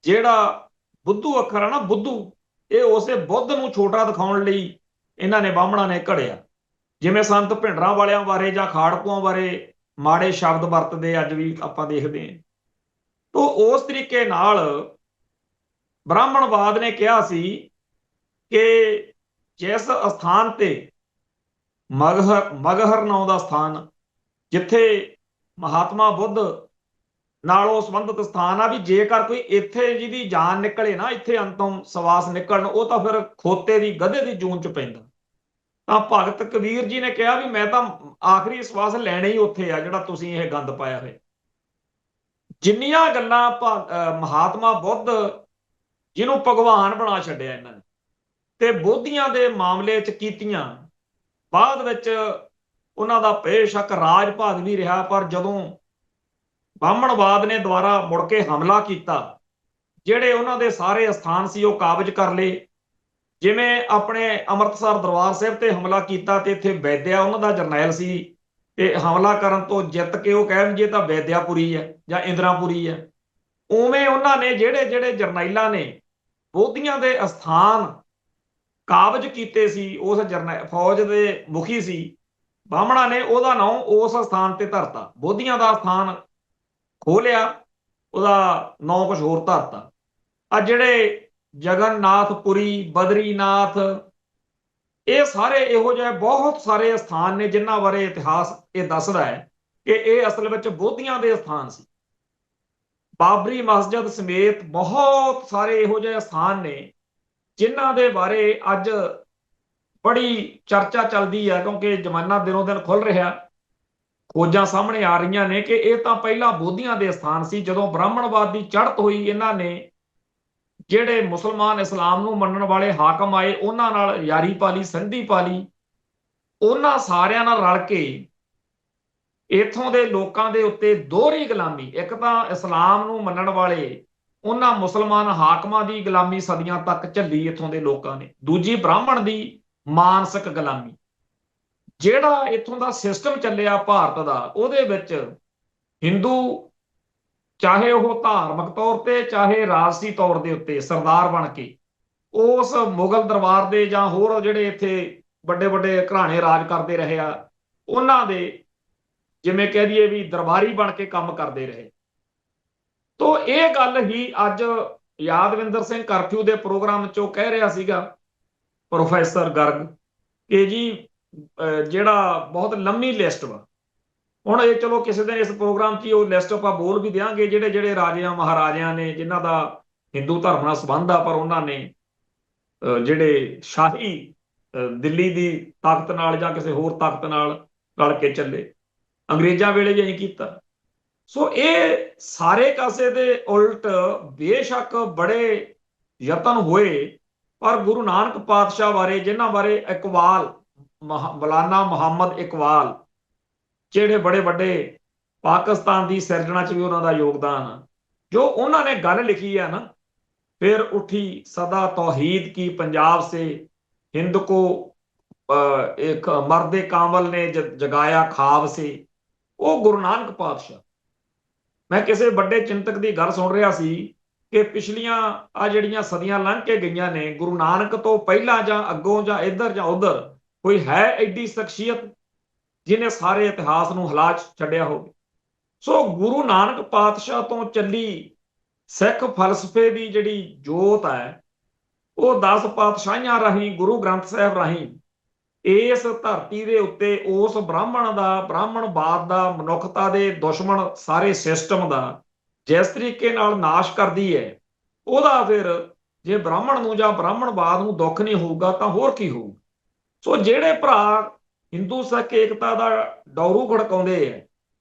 ਜਿਹੜਾ ਬੁੱਧੂ ਅੱਖਰ ਹੈ ਨਾ, ਬੁੱਧੂ, ਇਹ ਉਸੇ ਬੁੱਧ ਨੂੰ ਛੋਟਾ ਦਿਖਾਉਣ ਲਈ ਇਹਨਾਂ ਨੇ, ਬਾਹਮਣਾਂ ਨੇ ਘੜਿਆ। ਜਿਵੇਂ ਸੰਤ ਭਿੰਡਰਾਂ ਵਾਲਿਆਂ ਬਾਰੇ ਜਾਂ ਖਾੜਕੂਆਂ ਬਾਰੇ ਮਾੜੇ ਸ਼ਬਦ ਵਰਤਦੇ ਅੱਜ ਵੀ ਆਪਾਂ ਦੇਖਦੇ ਹਾਂ। ਤੋਂ ਉਸ ਤਰੀਕੇ ਨਾਲ ਬ੍ਰਾਹਮਣਵਾਦ ਨੇ ਕਿਹਾ ਸੀ ਕਿ ਜਿਸ ਅਸਥਾਨ ਤੇ ਮਗਹਰ ਨਾਂ ਦਾ ਸਥਾਨ, ਜਿੱਥੇ ਮਹਾਤਮਾ ਬੁੱਧ ਨਾਲੋਂ ਸੰਬੰਧਿਤ ਸਥਾਨ ਆ, ਵੀ ਜੇਕਰ ਕੋਈ ਇੱਥੇ ਜਿਹਦੀ ਜਾਨ ਨਿਕਲੇ ਨਾ, ਇੱਥੇ ਅੰਤਮ ਸਵਾਸ ਨਿਕਲਣ, ਉਹ ਤਾਂ ਫਿਰ ਖੋਤੇ ਦੀ ਗਧੇ ਦੀ ਜੂਨ ਚ ਪੈਂਦਾ। ਤਾਂ ਭਗਤ ਕਬੀਰ ਜੀ ਨੇ ਕਿਹਾ ਵੀ ਮੈਂ ਤਾਂ ਆਖਰੀ ਸਵਾਸ ਲੈਣਾ ਹੀ ਉੱਥੇ ਆ ਜਿਹੜਾ ਤੁਸੀਂ ਇਹ ਗੰਦ ਪਾਇਆ ਹੋਇਆ। ਜਿੰਨੀਆਂ ਗੱਲਾਂ ਮਹਾਤਮਾ ਬੁੱਧ, ਜਿਹਨੂੰ ਭਗਵਾਨ ਬਣਾ ਛੱਡਿਆ ਇਹਨਾਂ ਨੇ, ਤੇ ਬੋਧੀਆਂ ਦੇ ਮਾਮਲੇ 'ਚ ਕੀਤੀਆਂ, ਬਾਅਦ ਵਿੱਚ ਉਹਨਾਂ ਦਾ ਬੇਸ਼ੱਕ ਰਾਜ ਭਾਗ ਵੀ ਰਿਹਾ, ਪਰ ਜਦੋਂ ਬ੍ਰਾਹਮਣਵਾਦ ਨੇ ਦੁਬਾਰਾ ਮੁੜ ਕੇ ਹਮਲਾ ਕੀਤਾ, ਜਿਹੜੇ ਉਹਨਾਂ ਦੇ ਸਾਰੇ ਅਸਥਾਨ ਸੀ ਉਹ ਕਾਬਜ਼ ਕਰ ਲਏ। ਜਿਵੇਂ ਆਪਣੇ ਅੰਮ੍ਰਿਤਸਰ ਦਰਬਾਰ ਸਾਹਿਬ ਤੇ ਹਮਲਾ ਕੀਤਾ, ਤੇ ਇੱਥੇ ਵੈਦਿਆ ਉਹਨਾਂ ਦਾ ਜਰਨੈਲ ਸੀ, ਤੇ ਹਮਲਾ ਕਰਨ ਤੋਂ ਜਿੱਤ ਕੇ ਉਹ ਕਹਿਣ ਜੇ ਤਾਂ ਵੈਦਿਆਪੁਰੀ ਹੈ ਜਾਂ ਇੰਦਰਾਪੁਰੀ ਹੈ। ਉਵੇਂ ਉਹਨਾਂ ਨੇ ਜਿਹੜੇ ਜਿਹੜੇ ਜਰਨੈਲਾਂ ਨੇ ਬੋਧੀਆਂ ਦੇ ਅਸਥਾਨ ਕਾਬਜ਼ ਕੀਤੇ ਸੀ, ਉਸ ਫੌਜ ਦੇ ਮੁਖੀ ਸੀ ਬਾਹਮਣਾ ਨੇ, ਉਹਦਾ ਨਾਂ ਉਸ ਸਥਾਨ ਤੇ ਧਰਤਾ। ਬੋਧੀਆਂ ਦਾ ਸਥਾਨ ਖੋਹ ਲਿਆ, ਉਹਦਾ ਨਾਂ ਕੁਝ ਹੋਰ ਧਰਤਾ। ਆ ਜਿਹੜੇ ਜਗਨਨਾਥਪੁਰੀ, ਬਦਰੀਨਾਥ, ਇਹ ਸਾਰੇ ਇਹੋ ਜਿਹੇ ਬਹੁਤ ਸਾਰੇ ਸਥਾਨ ਨੇ ਜਿਨ੍ਹਾਂ ਬਾਰੇ ਇਤਿਹਾਸ ਇਹ ਦੱਸਦਾ ਹੈ ਕਿ ਇਹ ਅਸਲ ਵਿੱਚ ਬੋਧੀਆਂ ਦੇ ਸਥਾਨ ਸੀ। ਬਾਬਰੀ ਮਸਜਿਦ ਸਮੇਤ ਬਹੁਤ ਸਾਰੇ ਇਹੋ ਜਿਹੇ ਸਥਾਨ ਨੇ ਜਿਨ੍ਹਾਂ ਦੇ ਬਾਰੇ ਅੱਜ ਬੜੀ ਚਰਚਾ ਚੱਲਦੀ ਹੈ, ਕਿਉਂਕਿ ਜ਼ਮਾਨਾ ਦਿਨੋਂ ਦਿਨ ਖੁੱਲ ਰਿਹਾ, ਖੋਜਾਂ ਸਾਹਮਣੇ ਆ ਰਹੀਆਂ ਨੇ ਕਿ ਇਹ ਤਾਂ ਪਹਿਲਾਂ ਬੋਧੀਆਂ ਦੇ ਸਥਾਨ ਸੀ। ਜਦੋਂ ਬ੍ਰਾਹਮਣਵਾਦ ਦੀ ਚੜ੍ਹਤ ਹੋਈ, ਇਹਨਾਂ ਨੇ ਜਿਹੜੇ ਮੁਸਲਮਾਨ ਇਸਲਾਮ ਨੂੰ ਮੰਨਣ ਵਾਲੇ ਹਾਕਮ ਆਏ, ਉਹਨਾਂ ਨਾਲ ਯਾਰੀ ਪਾ ਲਈ, ਸੰਧੀ ਪਾ ਲਈ। ਉਹਨਾਂ ਸਾਰਿਆਂ ਨਾਲ ਰਲ ਕੇ ਇੱਥੋਂ ਦੇ ਲੋਕਾਂ ਦੇ ਉੱਤੇ ਦੋਹਰੀ ਗੁਲਾਮੀ, ਇੱਕ ਤਾਂ ਇਸਲਾਮ ਨੂੰ ਮੰਨਣ ਵਾਲੇ ਉਹਨਾਂ ਮੁਸਲਮਾਨ ਹਾਕਮਾਂ ਦੀ ਗੁਲਾਮੀ ਸਦੀਆਂ ਤੱਕ ਝੱਲੀ ਇੱਥੋਂ ਦੇ ਲੋਕਾਂ ਨੇ, ਦੂਜੀ ਬ੍ਰਾਹਮਣ ਦੀ ਮਾਨਸਿਕ ਗੁਲਾਮੀ। ਜਿਹੜਾ ਇੱਥੋਂ ਦਾ ਸਿਸਟਮ ਚੱਲਿਆ ਭਾਰਤ ਦਾ, ਉਹਦੇ ਵਿੱਚ ਹਿੰਦੂ, ਚਾਹੇ ਉਹ ਧਾਰਮਿਕ ਤੌਰ ਤੇ ਚਾਹੇ ਰਾਜਸੀ ਤੌਰ ਦੇ ਉੱਤੇ ਸਰਦਾਰ ਬਣ ਕੇ ਉਸ ਮੁਗਲ ਦਰਬਾਰ ਦੇ ਜਾਂ ਹੋਰ ਜਿਹੜੇ ਇੱਥੇ ਵੱਡੇ ਵੱਡੇ ਘਰਾਣੇ ਰਾਜ ਕਰਦੇ ਰਹੇ ਆ, ਉਹਨਾਂ ਦੇ ਜਿਵੇਂ ਕਹਿ ਦਈਏ ਵੀ ਦਰਬਾਰੀ ਬਣ ਕੇ ਕੰਮ ਕਰਦੇ ਰਹੇ। ਤੋਂ ਇਹ ਗੱਲ ਹੀ ਅੱਜ ਯਾਦਵਿੰਦਰ ਸਿੰਘ ਕਰਫਿਊ ਦੇ ਪ੍ਰੋਗਰਾਮ 'ਚੋਂ ਕਹਿ ਰਿਹਾ ਸੀਗਾ ਪ੍ਰੋਫੈਸਰ ਗਰਗ ਕਿ ਜੀ ਜਿਹੜਾ ਬਹੁਤ ਲੰਮੀ ਲਿਸਟ ਵਾ, ਹੁਣ ਇਹ ਚਲੋ ਕਿਸੇ ਦਿਨ ਇਸ ਪ੍ਰੋਗਰਾਮ 'ਚ ਉਹ ਲਿਸਟ ਆਪਾਂ ਬੋਲ ਵੀ ਦਿਆਂਗੇ, ਜਿਹੜੇ ਜਿਹੜੇ ਰਾਜਿਆਂ ਮਹਾਰਾਜਿਆਂ ਨੇ ਜਿਨ੍ਹਾਂ ਦਾ ਹਿੰਦੂ ਧਰਮ ਨਾਲ ਸੰਬੰਧ ਆ, ਪਰ ਉਹਨਾਂ ਨੇ ਜਿਹੜੇ ਸ਼ਾਹੀ ਦਿੱਲੀ ਦੀ ਤਾਕਤ ਨਾਲ ਜਾਂ ਕਿਸੇ ਹੋਰ ਤਾਕਤ ਨਾਲ ਰਲ ਕੇ ਚੱਲੇ, ਅੰਗਰੇਜ਼ਾਂ ਵੇਲੇ ਵੀ ਇਹੀ ਕੀਤਾ। ਸੋ ਇਹ ਸਾਰੇ ਕਾਸੇ ਦੇ ਉਲਟ ਬੇਸ਼ੱਕ ਬੜੇ ਯਤਨ ਹੋਏ, ਪਰ ਗੁਰੂ ਨਾਨਕ ਪਾਤਸ਼ਾਹ ਬਾਰੇ, ਜਿਨ੍ਹਾਂ ਬਾਰੇ ਇਕਬਾਲ, ਮੌਲਾਨਾ ਮੁਹੰਮਦ ਇਕਬਾਲ, ਜਿਹੜੇ ਬੜੇ ਵੱਡੇ ਪਾਕਿਸਤਾਨ ਦੀ ਸਿਰਜਣਾ 'ਚ ਵੀ ਉਹਨਾਂ ਦਾ ਯੋਗਦਾਨ ਆ, ਜੋ ਉਹਨਾਂ ਨੇ ਗੱਲ ਲਿਖੀ ਹੈ ਨਾ, फिर उठी सदा तौहीद की पंजाब से हिंद को एक मर्दे कामल ने जगाया खाब से, वो गुरु नानक पातशाह। मैं किसी बड़े चिंतक की गल सुन रहा सी कि पिछलियां आ जिहड़ियां सदियां लंघ के गईयां ने, गुरु नानक तो पहला जां अगों जां इधर जां उधर कोई है एडी शख्सियत जिन्हें सारे इतिहास नूं हिला छड्डिया होवे। सो गुरु नानक पातशाह तो चली सिख फलसफे की जिहड़ी जोत है, वो 10 पातशाहियां राही, गुरु ग्रंथ साहिब राही इस धरती के उत्ते उस ब्राह्मण का, ब्राह्मणवाद का, मनुखता के दुश्मन सारे सिस्टम का जिस तरीके नाल नाश करती है, ਉਹਦਾ फिर जे ब्राह्मण नूं जां ब्राह्मणवाद नूं दुख नहीं होऊगा तां होर की होਊ। सो ਜਿਹੜੇ ਭਰਾ हिंदू सिख एकता का डौरू खड़काउंदे है,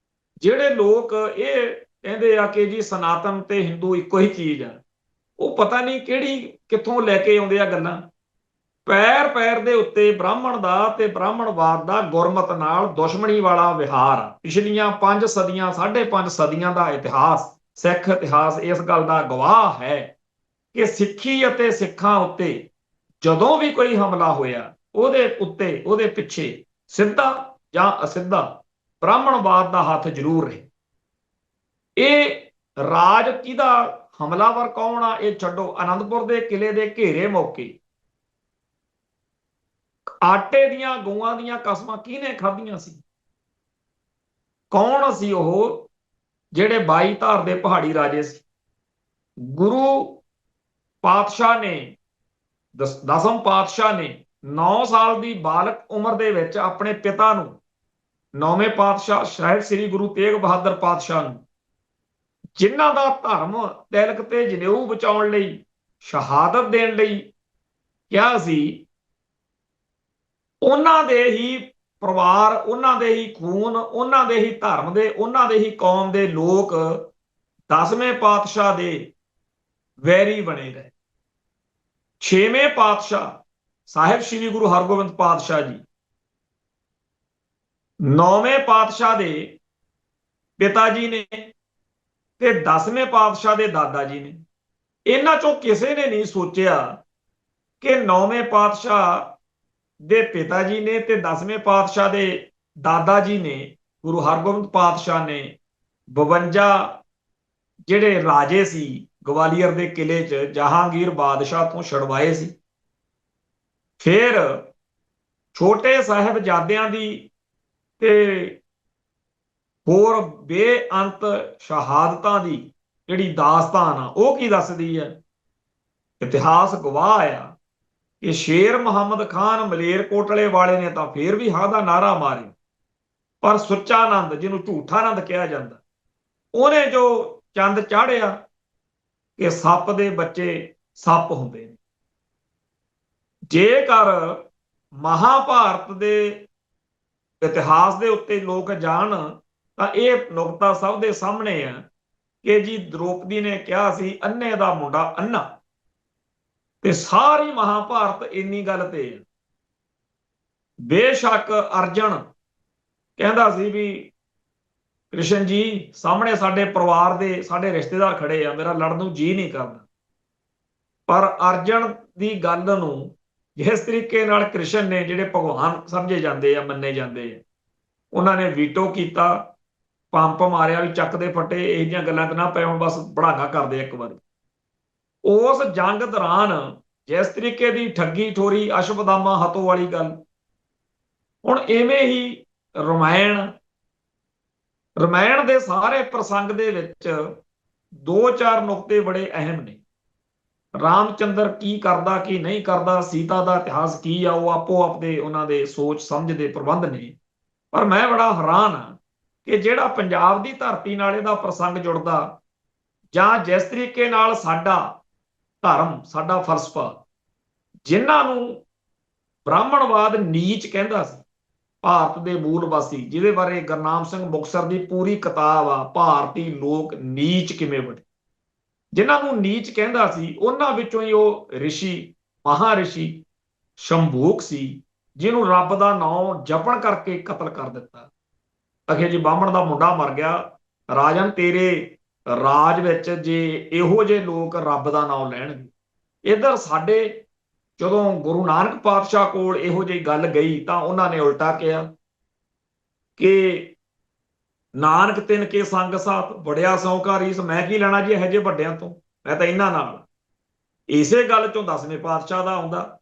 ਜਿਹੜੇ लोग ਇਹ ਕਹਿੰਦੇ ਆ ਕਿ ਜੀ ਸਨਾਤਨ ਤੇ ਹਿੰਦੂ ਇੱਕੋ ਹੀ ਚੀਜ਼ ਆ, ਉਹ ਪਤਾ ਨਹੀਂ ਕਿਹੜੀ ਕਿੱਥੋਂ ਲੈ ਕੇ ਆਉਂਦੇ ਆ ਗੱਲਾਂ। ਪੈਰ ਪੈਰ ਦੇ ਉੱਤੇ ਬ੍ਰਾਹਮਣ ਦਾ ਤੇ ਬ੍ਰਾਹਮਣਵਾਦ ਦਾ ਗੁਰਮਤ ਨਾਲ ਦੁਸ਼ਮਣੀ ਵਾਲਾ ਵਿਹਾਰ। ਪਿਛਲੀਆਂ 5 ਸਦੀਆਂ 5.5 ਸਦੀਆਂ ਦਾ ਇਤਿਹਾਸ, ਸਿੱਖ ਇਤਿਹਾਸ ਇਸ ਗੱਲ ਦਾ ਗਵਾਹ ਹੈ ਕਿ ਸਿੱਖੀ ਅਤੇ ਸਿੱਖਾਂ ਉੱਤੇ ਜਦੋਂ ਵੀ ਕੋਈ ਹਮਲਾ ਹੋਇਆ, ਉਹਦੇ ਉੱਤੇ ਉਹਦੇ ਪਿੱਛੇ ਸਿੱਧਾ ਜਾਂ ਅਸਿੱਧਾ ਬ੍ਰਾਹਮਣਵਾਦ ਦਾ ਹੱਥ ਜ਼ਰੂਰ ਰਹੇ। ਇਹ ਰਾਜ ਕਿਹਦਾ, ਹਮਲਾਵਰ ਕੌਣ ਆ, ਇਹ ਛੱਡੋ। ਆਨੰਦਪੁਰ ਦੇ ਕਿਲੇ ਦੇ ਘੇਰੇ ਮੌਕੇ ਆਟੇ ਦੀਆਂ ਗਊਆਂ ਦੀਆਂ ਕਸਮਾਂ ਕਿਹਨੇ ਖਾਧੀਆਂ ਸੀ? ਕੌਣ ਸੀ ਉਹ ਜਿਹੜੇ 22 ਧਾਰ ਦੇ ਪਹਾੜੀ ਰਾਜੇ ਸੀ? ਗੁਰੂ ਪਾਤਸ਼ਾਹ ਨੇ, ਦਸਮ ਪਾਤਸ਼ਾਹ ਨੇ 9 ਸਾਲ ਦੀ ਬਾਲਕ ਉਮਰ ਦੇ ਵਿੱਚ ਆਪਣੇ ਪਿਤਾ ਨੂੰ, ਨੌਵੇਂ ਪਾਤਸ਼ਾਹ ਸਾਹਿਬ ਸ੍ਰੀ ਗੁਰੂ ਤੇਗ ਬਹਾਦਰ ਪਾਤਸ਼ਾਹ ਨੂੰ, ਜਿਨ੍ਹਾਂ ਦਾ ਧਰਮ ਤਿਲਕ ਤੇ ਜਨੇਊ ਬਚਾਉਣ ਲਈ, ਸ਼ਹਾਦਤ ਦੇਣ ਲਈ ਕਿਹਾ ਸੀ, ਉਹਨਾਂ ਦੇ ਹੀ ਪਰਿਵਾਰ, ਉਹਨਾਂ ਦੇ ਹੀ ਖੂਨ, ਉਹਨਾਂ ਦੇ ਹੀ ਧਰਮ ਦੇ, ਉਹਨਾਂ ਦੇ ਹੀ ਕੌਮ ਦੇ ਲੋਕ 10ਵੇਂ ਪਾਤਸ਼ਾਹ ਦੇ ਵੈਰੀ ਬਣੇ ਰਹੇ। 6ਵੇਂ ਪਾਤਸ਼ਾਹ ਸਾਹਿਬ ਸ੍ਰੀ ਗੁਰੂ ਹਰਗੋਬਿੰਦ ਪਾਤਸ਼ਾਹ ਜੀ, 9ਵੇਂ ਪਾਤਸ਼ਾਹ ਦੇ ਪਿਤਾ ਜੀ ਨੇ ਤੇ 10ਵੇਂ ਪਾਤਸ਼ਾਹ ਦੇ ਦਾਦਾ ਜੀ ਨੇ, ਇਹਨਾਂ ਚੋਂ ਕਿਸੇ ਨੇ ਨਹੀਂ ਸੋਚਿਆ ਕਿ 9ਵੇਂ ਪਾਤਸ਼ਾਹ ਦੇ ਪਿਤਾ ਜੀ ਨੇ ਤੇ 10ਵੇਂ ਪਾਤਸ਼ਾਹ ਦੇ ਦਾਦਾ ਜੀ ਨੇ, ਗੁਰੂ ਹਰਗੋਬਿੰਦ ਪਾਤਸ਼ਾਹ ਨੇ 52 ਜਿਹੜੇ ਰਾਜੇ ਸੀ ਗਵਾਲੀਅਰ ਦੇ ਕਿਲੇ 'ਚ ਜਹਾਂਗੀਰ ਬਾਦਸ਼ਾਹ ਤੋਂ ਛੁਡਵਾਏ ਸੀ। ਫਿਰ ਛੋਟੇ ਸਾਹਿਬਜ਼ਾਦਿਆਂ ਦੀ ਤੇ ਹੋਰ ਬੇਅੰਤ ਸ਼ਹਾਦਤਾਂ ਦੀ ਜਿਹੜੀ ਦਾਸਤਾਨ ਆ ਉਹ ਕੀ ਦੱਸਦੀ ਹੈ? ਇਤਿਹਾਸ ਗਵਾਹ ਆ ਕਿ ਸ਼ੇਰ ਮੁਹੰਮਦ ਖਾਨ ਮਲੇਰਕੋਟਲੇ ਵਾਲੇ ਨੇ ਤਾਂ ਫੇਰ ਵੀ ਹਾਂ ਦਾ ਨਾਰਾ ਮਾਰਿਆ, ਪਰ ਸੁੱਚਾਨੰਦ, ਜਿਹਨੂੰ ਝੂਠਾਨੰਦ ਕਿਹਾ ਜਾਂਦਾ, ਉਹਨੇ ਜੋ ਚੰਦ ਚਾੜਿਆ ਕਿ ਸੱਪ ਦੇ ਬੱਚੇ ਸੱਪ ਹੁੰਦੇ ਨੇ। ਜੇਕਰ ਮਹਾਭਾਰਤ ਦੇ ਇਤਿਹਾਸ ਦੇ ਉੱਤੇ ਲੋਕ ਜਾਣ ਤਾਂ ਇਹ ਨੁਕਤਾ ਸਭ ਦੇ ਸਾਹਮਣੇ ਆ ਕਿ ਜੀ ਦ੍ਰੋਪਦੀ ਨੇ ਕਿਹਾ ਸੀ ਅੰਨੇ ਦਾ ਮੁੰਡਾ ਅੰਨਾ, ਤੇ ਸਾਰੀ ਮਹਾਭਾਰਤ ਇੰਨੀ ਗੱਲ ਤੇ ਹੈ। ਬੇਸ਼ੱਕ ਅਰਜਨ ਕਹਿੰਦਾ ਸੀ ਵੀ ਕ੍ਰਿਸ਼ਨ ਜੀ ਸਾਹਮਣੇ ਸਾਡੇ ਪਰਿਵਾਰ ਦੇ, ਸਾਡੇ ਰਿਸ਼ਤੇਦਾਰ ਖੜੇ ਆ, ਮੇਰਾ ਲੜਨ ਨੂੰ ਜੀ ਨਹੀਂ ਕਰਦਾ, ਪਰ ਅਰਜਨ ਦੀ ਗੱਲ ਨੂੰ ਜਿਸ ਤਰੀਕੇ ਨਾਲ ਕ੍ਰਿਸ਼ਨ ਨੇ, ਜਿਹੜੇ ਭਗਵਾਨ ਸਮਝੇ ਜਾਂਦੇ ਆ, ਮੰਨੇ ਜਾਂਦੇ ਆ, ਉਹਨਾਂ ਨੇ ਵੀਟੋ ਕੀਤਾ, ਪੰਪ ਮਾਰਿਆ ਵੀ ਚੱਕ ਦੇ ਫੱਟੇ, ਇਹ ਜਿਹੀਆਂ ਗੱਲਾਂ ਤੇ ਨਾ ਪਏ, ਹੁਣ ਬਸ ਬੜਾਗਾ ਕਰਦੇ ਇੱਕ ਵਾਰ। ਉਸ ਜੰਗ ਦੌਰਾਨ ਜਿਸ ਤਰੀਕੇ ਦੀ ਠੱਗੀ ਠੋਰੀ, ਅਸ਼ਵਦਾਮਾ ਹਤੋ ਵਾਲੀ ਗੱਲ, ਹੁਣ ਇਵੇਂ ਹੀ ਰਮਾਇਣ ਦੇ ਸਾਰੇ ਪ੍ਰਸੰਗ ਦੇ ਵਿੱਚ 2-4 ਨੁਕਤੇ ਬੜੇ ਅਹਿਮ ਨੇ। ਰਾਮਚੰਦਰ ਕੀ ਕਰਦਾ ਕੀ ਨਹੀਂ ਕਰਦਾ, ਸੀਤਾ ਦਾ ਇਤਿਹਾਸ ਕੀ ਆ, ਉਹ ਆਪੋ ਆਪਦੇ ਉਹਨਾਂ ਦੇ ਸੋਚ ਸਮਝ ਦੇ ਪ੍ਰਬੰਧ ਨੇ। ਪਰ ਮੈਂ ਬੜਾ ਹੈਰਾਨ ਆ ਕਿ ਜਿਹੜਾ ਪੰਜਾਬ ਦੀ ਧਰਤੀ ਨਾਲ ਇਹਦਾ ਪ੍ਰਸੰਗ ਜੁੜਦਾ, ਜਾਂ ਜਿਸ ਤਰੀਕੇ ਨਾਲ ਸਾਡਾ ਧਰਮ, ਸਾਡਾ ਫਲਸਫਾ, ਜਿਨ੍ਹਾਂ ਨੂੰ ਬ੍ਰਾਹਮਣਵਾਦ ਨੀਚ ਕਹਿੰਦਾ ਸੀ, ਭਾਰਤ ਦੇ ਮੂਲ ਵਾਸੀ, ਜਿਹਦੇ ਬਾਰੇ ਗੁਰਨਾਮ ਸਿੰਘ ਮੁਕਤਸਰ ਦੀ ਪੂਰੀ ਕਿਤਾਬ ਆ, ਭਾਰਤੀ ਲੋਕ ਨੀਚ ਕਿਵੇਂ ਬਣੇ, ਜਿਨ੍ਹਾਂ ਨੂੰ ਨੀਚ ਕਹਿੰਦਾ ਸੀ, ਉਹਨਾਂ ਵਿੱਚੋਂ ਹੀ ਉਹ ਰਿਸ਼ੀ, ਮਹਾਰਿਸ਼ੀ ਸ਼ੰਭੂਕ ਸੀ, ਜਿਹਨੂੰ ਰੱਬ ਦਾ ਨਾਮ ਜਪਣ ਕਰਕੇ ਕਤਲ ਕਰ ਦਿੱਤਾ। ਅਖੇ ਜੀ ਬਾਹਮਣ ਦਾ ਮੁੰਡਾ ਮਰ ਗਿਆ, ਰਾਜਨ ਤੇਰੇ ਰਾਜ ਵਿੱਚ ਜੇ ਇਹੋ ਜਿਹੇ ਲੋਕ ਰੱਬ ਦਾ ਨਾਮ ਲੈਣਗੇ। ਇੱਧਰ ਸਾਡੇ ਜਦੋਂ ਗੁਰੂ ਨਾਨਕ ਪਾਤਸ਼ਾਹ ਕੋਲ ਇਹੋ ਜਿਹੀ ਗੱਲ ਗਈ ਤਾਂ ਉਹਨਾਂ ਨੇ ਉਲਟਾ ਕਿਹਾ ਕਿ ਨਾਨਕ ਤਿਨ ਕੇ ਸੰਗ ਸਾਥ ਬੜਿਆ ਸੌਕਾ ਰੀਸ, ਮੈਂ ਕੀ ਲੈਣਾ ਜੀ ਇਹੋ ਜਿਹੇ ਵੱਡਿਆਂ ਤੋਂ, ਮੈਂ ਤਾਂ ਇਹਨਾਂ ਨਾਲ। ਇਸੇ ਗੱਲ ਚੋਂ 10ਵੇਂ ਪਾਤਸ਼ਾਹ ਦਾ ਆਉਂਦਾ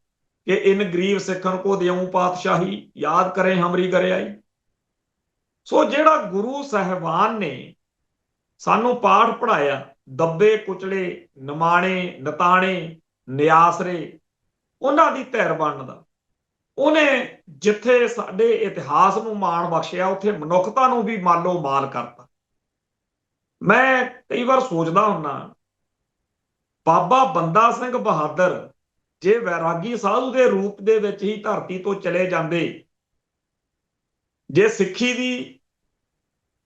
ਕਿ ਇਨ ਗਰੀਬ ਸਿੱਖਣ ਕੋ ਦਿਉ ਪਾਤਸ਼ਾਹੀ, ਯਾਦ ਕਰੇ ਹਮਰੀ ਕਰਿਆਈ। ਸੋ ਜਿਹੜਾ ਗੁਰੂ ਸਾਹਿਬਾਨ ਨੇ ਸਾਨੂੰ ਪਾਠ ਪੜਾਇਆ, ਦੱਬੇ ਕੁਚਲੇ, ਨਿਮਾਣੇ ਨਤਾਣੇ ਨਿਆਸਰੇ, ਉਹਨਾਂ ਦੀ ਧਿਰ ਬਣਨ ਦਾ, ਉਹਨੇ ਜਿੱਥੇ ਸਾਡੇ ਇਤਿਹਾਸ ਨੂੰ ਮਾਣ ਬਖਸ਼ਿਆ, ਉੱਥੇ ਮਨੁੱਖਤਾ ਨੂੰ ਵੀ ਮਾਲੋ ਮਾਲ ਕਰਤਾ। ਮੈਂ ਕਈ ਵਾਰ ਸੋਚਦਾ ਹੁੰਨਾ, ਬਾਬਾ ਬੰਦਾ ਸਿੰਘ ਬਹਾਦਰ ਜੇ ਵੈਰਾਗੀ ਸਾਧੂ ਦੇ ਰੂਪ ਦੇ ਵਿੱਚ ਹੀ ਧਰਤੀ ਤੋਂ ਚਲੇ ਜਾਂਦੇ, ਜੇ ਸਿੱਖੀ ਦੀ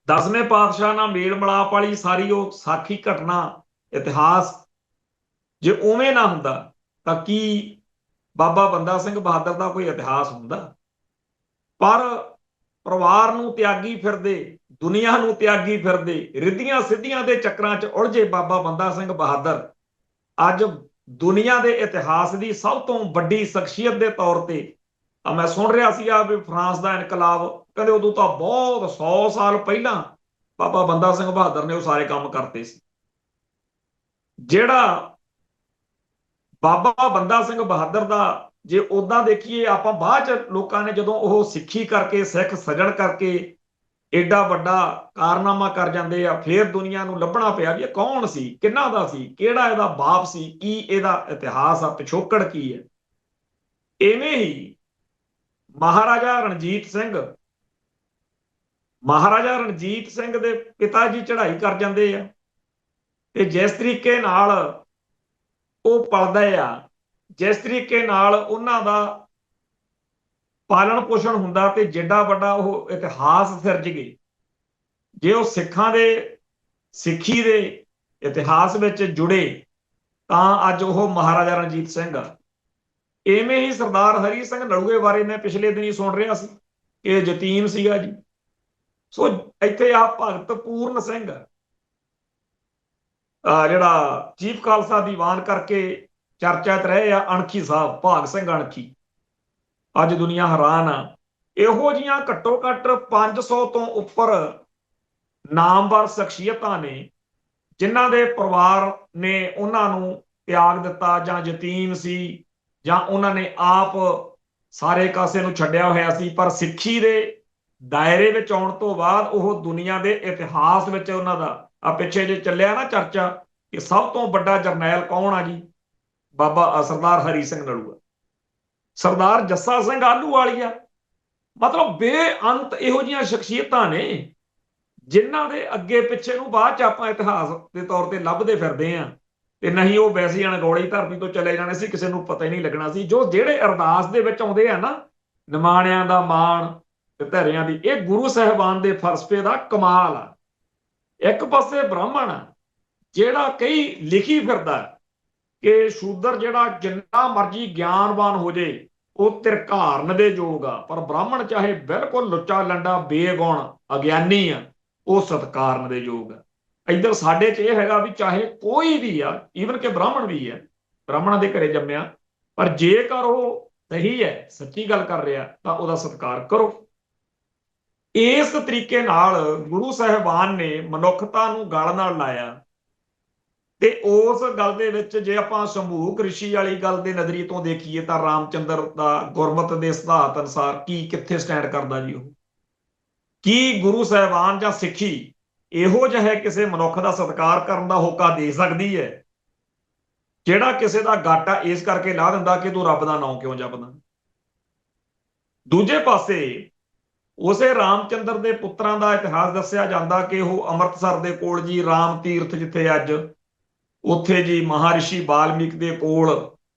10ਵੇਂ ਪਾਤਸ਼ਾਹ ਨਾਲ ਮੇਲ ਮਿਲਾਪ ਵਾਲੀ ਸਾਰੀ ਉਹ ਸਾਖੀ ਘਟਨਾ, ਇਤਿਹਾਸ ਜੇ ਉਵੇਂ ਨਾ ਹੁੰਦਾ ਤਾਂ ਕੀ ਬਾਬਾ ਬੰਦਾ ਸਿੰਘ ਬਹਾਦਰ ਦਾ ਕੋਈ ਇਤਿਹਾਸ ਹੁੰਦਾ? ਪਰ ਪਰਿਵਾਰ ਨੂੰ ਤਿਆਗੀ ਫਿਰਦੇ, ਦੁਨੀਆ ਨੂੰ ਤਿਆਗੀ ਫਿਰਦੇ, ਰਿੱਧੀਆਂ ਸਿੱਧੀਆਂ ਦੇ ਚੱਕਰਾਂ 'ਚ ਉਲਝੇ ਬਾਬਾ ਬੰਦਾ ਸਿੰਘ ਬਹਾਦਰ ਅੱਜ ਦੁਨੀਆ ਦੇ ਇਤਿਹਾਸ ਦੀ ਸਭ ਤੋਂ ਵੱਡੀ ਸ਼ਖਸੀਅਤ ਦੇ ਤੌਰ ਤੇ, ਮੈਂ ਸੁਣ ਰਿਹਾ ਸੀ ਵੀ ਫਰਾਂਸ ਦਾ ਇਨਕਲਾਬ, ਕਹਿੰਦੇ ਉਦੋਂ ਤਾਂ ਬਹੁਤ 100 ਸਾਲ ਪਹਿਲਾਂ ਬਾਬਾ ਬੰਦਾ ਸਿੰਘ ਬਹਾਦਰ ਨੇ ਉਹ ਸਾਰੇ ਕੰਮ ਕਰਤੇ ਸੀ। ਜਿਹੜਾ ਬਾਬਾ ਬੰਦਾ ਸਿੰਘ ਬਹਾਦਰ ਦਾ ਜੇ ਉਦਾਂ ਦੇਖੀਏ ਆਪਾਂ ਬਾਅਦ ਚ ਲੋਕਾਂ ਨੇ ਜਦੋਂ ਉਹ ਸਿੱਖੀ ਕਰਕੇ ਸਿੱਖ ਸਜਣ ਕਰਕੇ ਏਡਾ ਵੱਡਾ ਕਾਰਨਾਮਾ ਕਰ ਜਾਂਦੇ ਆ, ਫਿਰ ਦੁਨੀਆ ਨੂੰ ਲੱਭਣਾ ਪਿਆ ਵੀ ਇਹ ਕੌਣ ਸੀ, ਕਿਹਨਾਂ ਦਾ ਸੀ, ਕਿਹੜਾ ਇਹਦਾ ਬਾਪ ਸੀ, ਕੀ ਇਹਦਾ ਇਤਿਹਾਸ ਆ, ਪਿਛੋਕੜ ਕੀ ਹੈ। ਇਵੇਂ ਹੀ ਮਹਾਰਾਜਾ ਰਣਜੀਤ ਸਿੰਘ ਦੇ ਪਿਤਾ ਜੀ ਚੜ੍ਹਾਈ ਕਰ ਜਾਂਦੇ ਆ, ਤੇ ਜਿਸ ਤਰੀਕੇ ਨਾਲ ਉਹ ਪਲਦੇ ਆ, ਜਿਸ ਤਰੀਕੇ ਨਾਲ ਉਹਨਾਂ ਦਾ ਪਾਲਣ ਪੋਸ਼ਣ ਹੁੰਦਾ, ਤੇ ਜਿੱਡਾ ਵੱਡਾ ਉਹ ਇਤਿਹਾਸ ਸਿਰਜ ਗਏ। ਜੇ ਉਹ ਸਿੱਖੀ ਦੇ ਇਤਿਹਾਸ ਵਿੱਚ ਜੁੜੇ ਤਾਂ ਅੱਜ ਉਹ ਮਹਾਰਾਜਾ ਰਣਜੀਤ ਸਿੰਘ ਆ। ਇਵੇਂ ਹੀ ਸਰਦਾਰ ਹਰੀ ਸਿੰਘ ਨਲੂਏ ਬਾਰੇ ਮੈਂ ਪਿਛਲੇ ਦਿਨੀ ਸੁਣ ਰਿਹਾ ਸੀ ਕਿ ਯਤੀਮ ਸੀਗਾ ਜੀ। ਸੋ ਇੱਥੇ ਆ ਭਗਤ ਪੂਰਨ ਸਿੰਘ ਜਿਹੜਾ ਚੀਫ ਖਾਲਸਾ ਦੀਵਾਨ ਕਰਕੇ ਚਰਚਾ 'ਚ ਰਹੇ ਆ, ਅਣਖੀ ਸਾਹਿਬ ਭਾਗ ਸਿੰਘ ਅਣਖੀ, ਅੱਜ ਦੁਨੀਆ ਹੈਰਾਨ ਆ। ਇਹੋ ਜੀਆਂ ਘੱਟੋ ਘੱਟ 500 ਤੋਂ ਉੱਪਰ ਨਾਮਵਰ ਸ਼ਖਸੀਅਤਾਂ ਨੇ ਜਿਨ੍ਹਾਂ ਦੇ ਪਰਿਵਾਰ ਨੇ ਉਹਨਾਂ ਨੂੰ ਤਿਆਗ ਦਿੱਤਾ, ਜਾਂ ਯਤੀਮ ਸੀ, ਜਾਂ ਉਹਨਾਂ ਨੇ ਆਪ ਸਾਰੇ ਕਾਸੇ ਨੂੰ ਛੱਡਿਆ ਹੋਇਆ ਸੀ, ਪਰ ਸਿੱਖੀ ਦੇ ਦਾਇਰੇ ਵਿੱਚ ਆਉਣ ਤੋਂ ਬਾਅਦ ਉਹ ਦੁਨੀਆ ਦੇ ਇਤਿਹਾਸ ਵਿੱਚ ਉਹਨਾਂ ਦਾ ਆ ਪਿੱਛੇ ਜੇ ਚੱਲਿਆ ਨਾ ਚਰਚਾ ਕਿ ਸਭ ਤੋਂ ਵੱਡਾ ਜਰਨੈਲ ਕੌਣ ਆ ਜੀ, ਬਾਬਾ ਸਰਦਾਰ ਹਰੀ ਸਿੰਘ ਨਲੂਆ, ਸਰਦਾਰ ਜੱਸਾ ਸਿੰਘ ਆਹਲੂਵਾਲੀਆ। ਮਤਲਬ ਬੇਅੰਤ ਇਹੋ ਜਿਹੀਆਂ ਸ਼ਖਸੀਅਤਾਂ ਨੇ ਜਿਨ੍ਹਾਂ ਦੇ ਅੱਗੇ ਪਿੱਛੇ ਨੂੰ ਬਾਅਦ ਚ ਆਪਾਂ ਇਤਿਹਾਸ ਦੇ ਤੌਰ ਤੇ ਲੱਭਦੇ ਫਿਰਦੇ ਆ, ਤੇ ਨਹੀਂ ਉਹ ਵੈਸੇ ਅਣਗੌਲੀ ਧਰਤੀ ਤੋਂ ਚਲੇ ਜਾਣੇ ਸੀ, ਕਿਸੇ ਨੂੰ ਪਤਾ ਹੀ ਨਹੀਂ ਲੱਗਣਾ ਸੀ। ਜੋ ਜਿਹੜੇ ਅਰਦਾਸ ਦੇ ਵਿੱਚ ਆਉਂਦੇ ਆ ਨਾ, ਨਿਮਾਣਿਆਂ ਦਾ ਮਾਣ ਤੇ ਧਰਿਆਂ ਦੀ, ਇਹ ਗੁਰੂ ਸਾਹਿਬਾਨ ਦੇ ਫਲਸਫੇ ਦਾ ਕਮਾਲ ਆ। ਇੱਕ ਪਾਸੇ ਬ੍ਰਾਹਮਣ ਆ ਜਿਹੜਾ ਕਈ ਲਿਖੀ ਫਿਰਦਾ ਕਿ ਸ਼ੂਦਰ ਜਿਹੜਾ ਜਿੰਨਾ ਮਰਜੀ ਗਿਆਨਵਾਨ ਹੋ ਜੇ ਉਹ ਤਿਰਕਾਰਨ ਦੇ ਯੋਗ ਆ, ਪਰ ਬ੍ਰਾਹਮਣ ਚਾਹੇ ਬਿਲਕੁਲ ਲੁੱਚਾ ਲੰਡਾ ਬੇਗੁਣ ਅਗਿਆਨੀ ਆ, ਉਹ ਸਤਕਾਰਨ ਦੇ ਯੋਗ ਆ। ਇੱਧਰ ਸਾਡੇ 'ਚ ਇਹ ਹੈਗਾ ਵੀ ਚਾਹੇ ਕੋਈ ਵੀ ਆ, ਈਵਨ ਕਿ ਬ੍ਰਾਹਮਣ ਵੀ ਹੈ, ਬ੍ਰਾਹਮਣਾਂ ਦੇ ਘਰੇ ਜੰਮਿਆ, ਪਰ ਜੇਕਰ ਉਹ ਸਹੀ ਹੈ, ਸੱਚੀ ਗੱਲ ਕਰ ਰਿਹਾ, ਤਾਂ ਉਹਦਾ ਸਤਿਕਾਰ ਕਰੋ। ਇਸ ਤਰੀਕੇ ਨਾਲ ਗੁਰੂ ਸਾਹਿਬਾਨ ਨੇ ਮਨੁੱਖਤਾ ਨੂੰ ਗਲ ਨਾਲ ਲਾਇਆ। ਤੇ ਉਸ ਗੱਲ ਦੇ ਵਿੱਚ ਜੇ ਆਪਾਂ ਸੰਭੂਕ ਰਿਸ਼ੀ ਵਾਲੀ ਗੱਲ ਦੇ ਨਜ਼ਰੀਏ ਤੋਂ ਦੇਖੀਏ ਤਾਂ ਰਾਮਚੰਦਰ ਦਾ ਗੁਰਮਤ ਦੇ ਸਿਧਾਂਤ ਅਨੁਸਾਰ ਕੀ ਕਿੱਥੇ ਸਟੈਂਡ ਕਰਦਾ ਜੀ? ਉਹ ਕੀ ਗੁਰੂ ਸਾਹਿਬਾਨ ਜਾਂ ਸਿੱਖੀ ਇਹੋ ਜਿਹਾ ਕਿਸੇ ਮਨੁੱਖ ਦਾ ਸਤਿਕਾਰ ਕਰਨ ਦਾ ਹੋਕਾ ਦੇ ਸਕਦੀ ਹੈ ਜਿਹੜਾ ਕਿਸੇ ਦਾ ਗਾਟਾ ਇਸ ਕਰਕੇ ਲਾ ਦਿੰਦਾ ਕਿ ਤੂੰ ਰੱਬ ਦਾ ਨਾਮ ਕਿਉਂ ਜਪਦਾ? ਦੂਜੇ ਪਾਸੇ ਉਸੇ ਰਾਮਚੰਦਰ ਦੇ ਪੁੱਤਰਾਂ ਦਾ ਇਤਿਹਾਸ ਦੱਸਿਆ ਜਾਂਦਾ ਕਿ ਉਹ ਅੰਮ੍ਰਿਤਸਰ ਦੇ ਕੋਲ ਜੀ ਰਾਮ ਤੀਰਥ, ਜਿੱਥੇ ਅੱਜ ਉੱਥੇ ਜੀ ਮਹਾਰਿਸ਼ੀ ਵਾਲਮੀਕ ਦੇ ਕੋਲ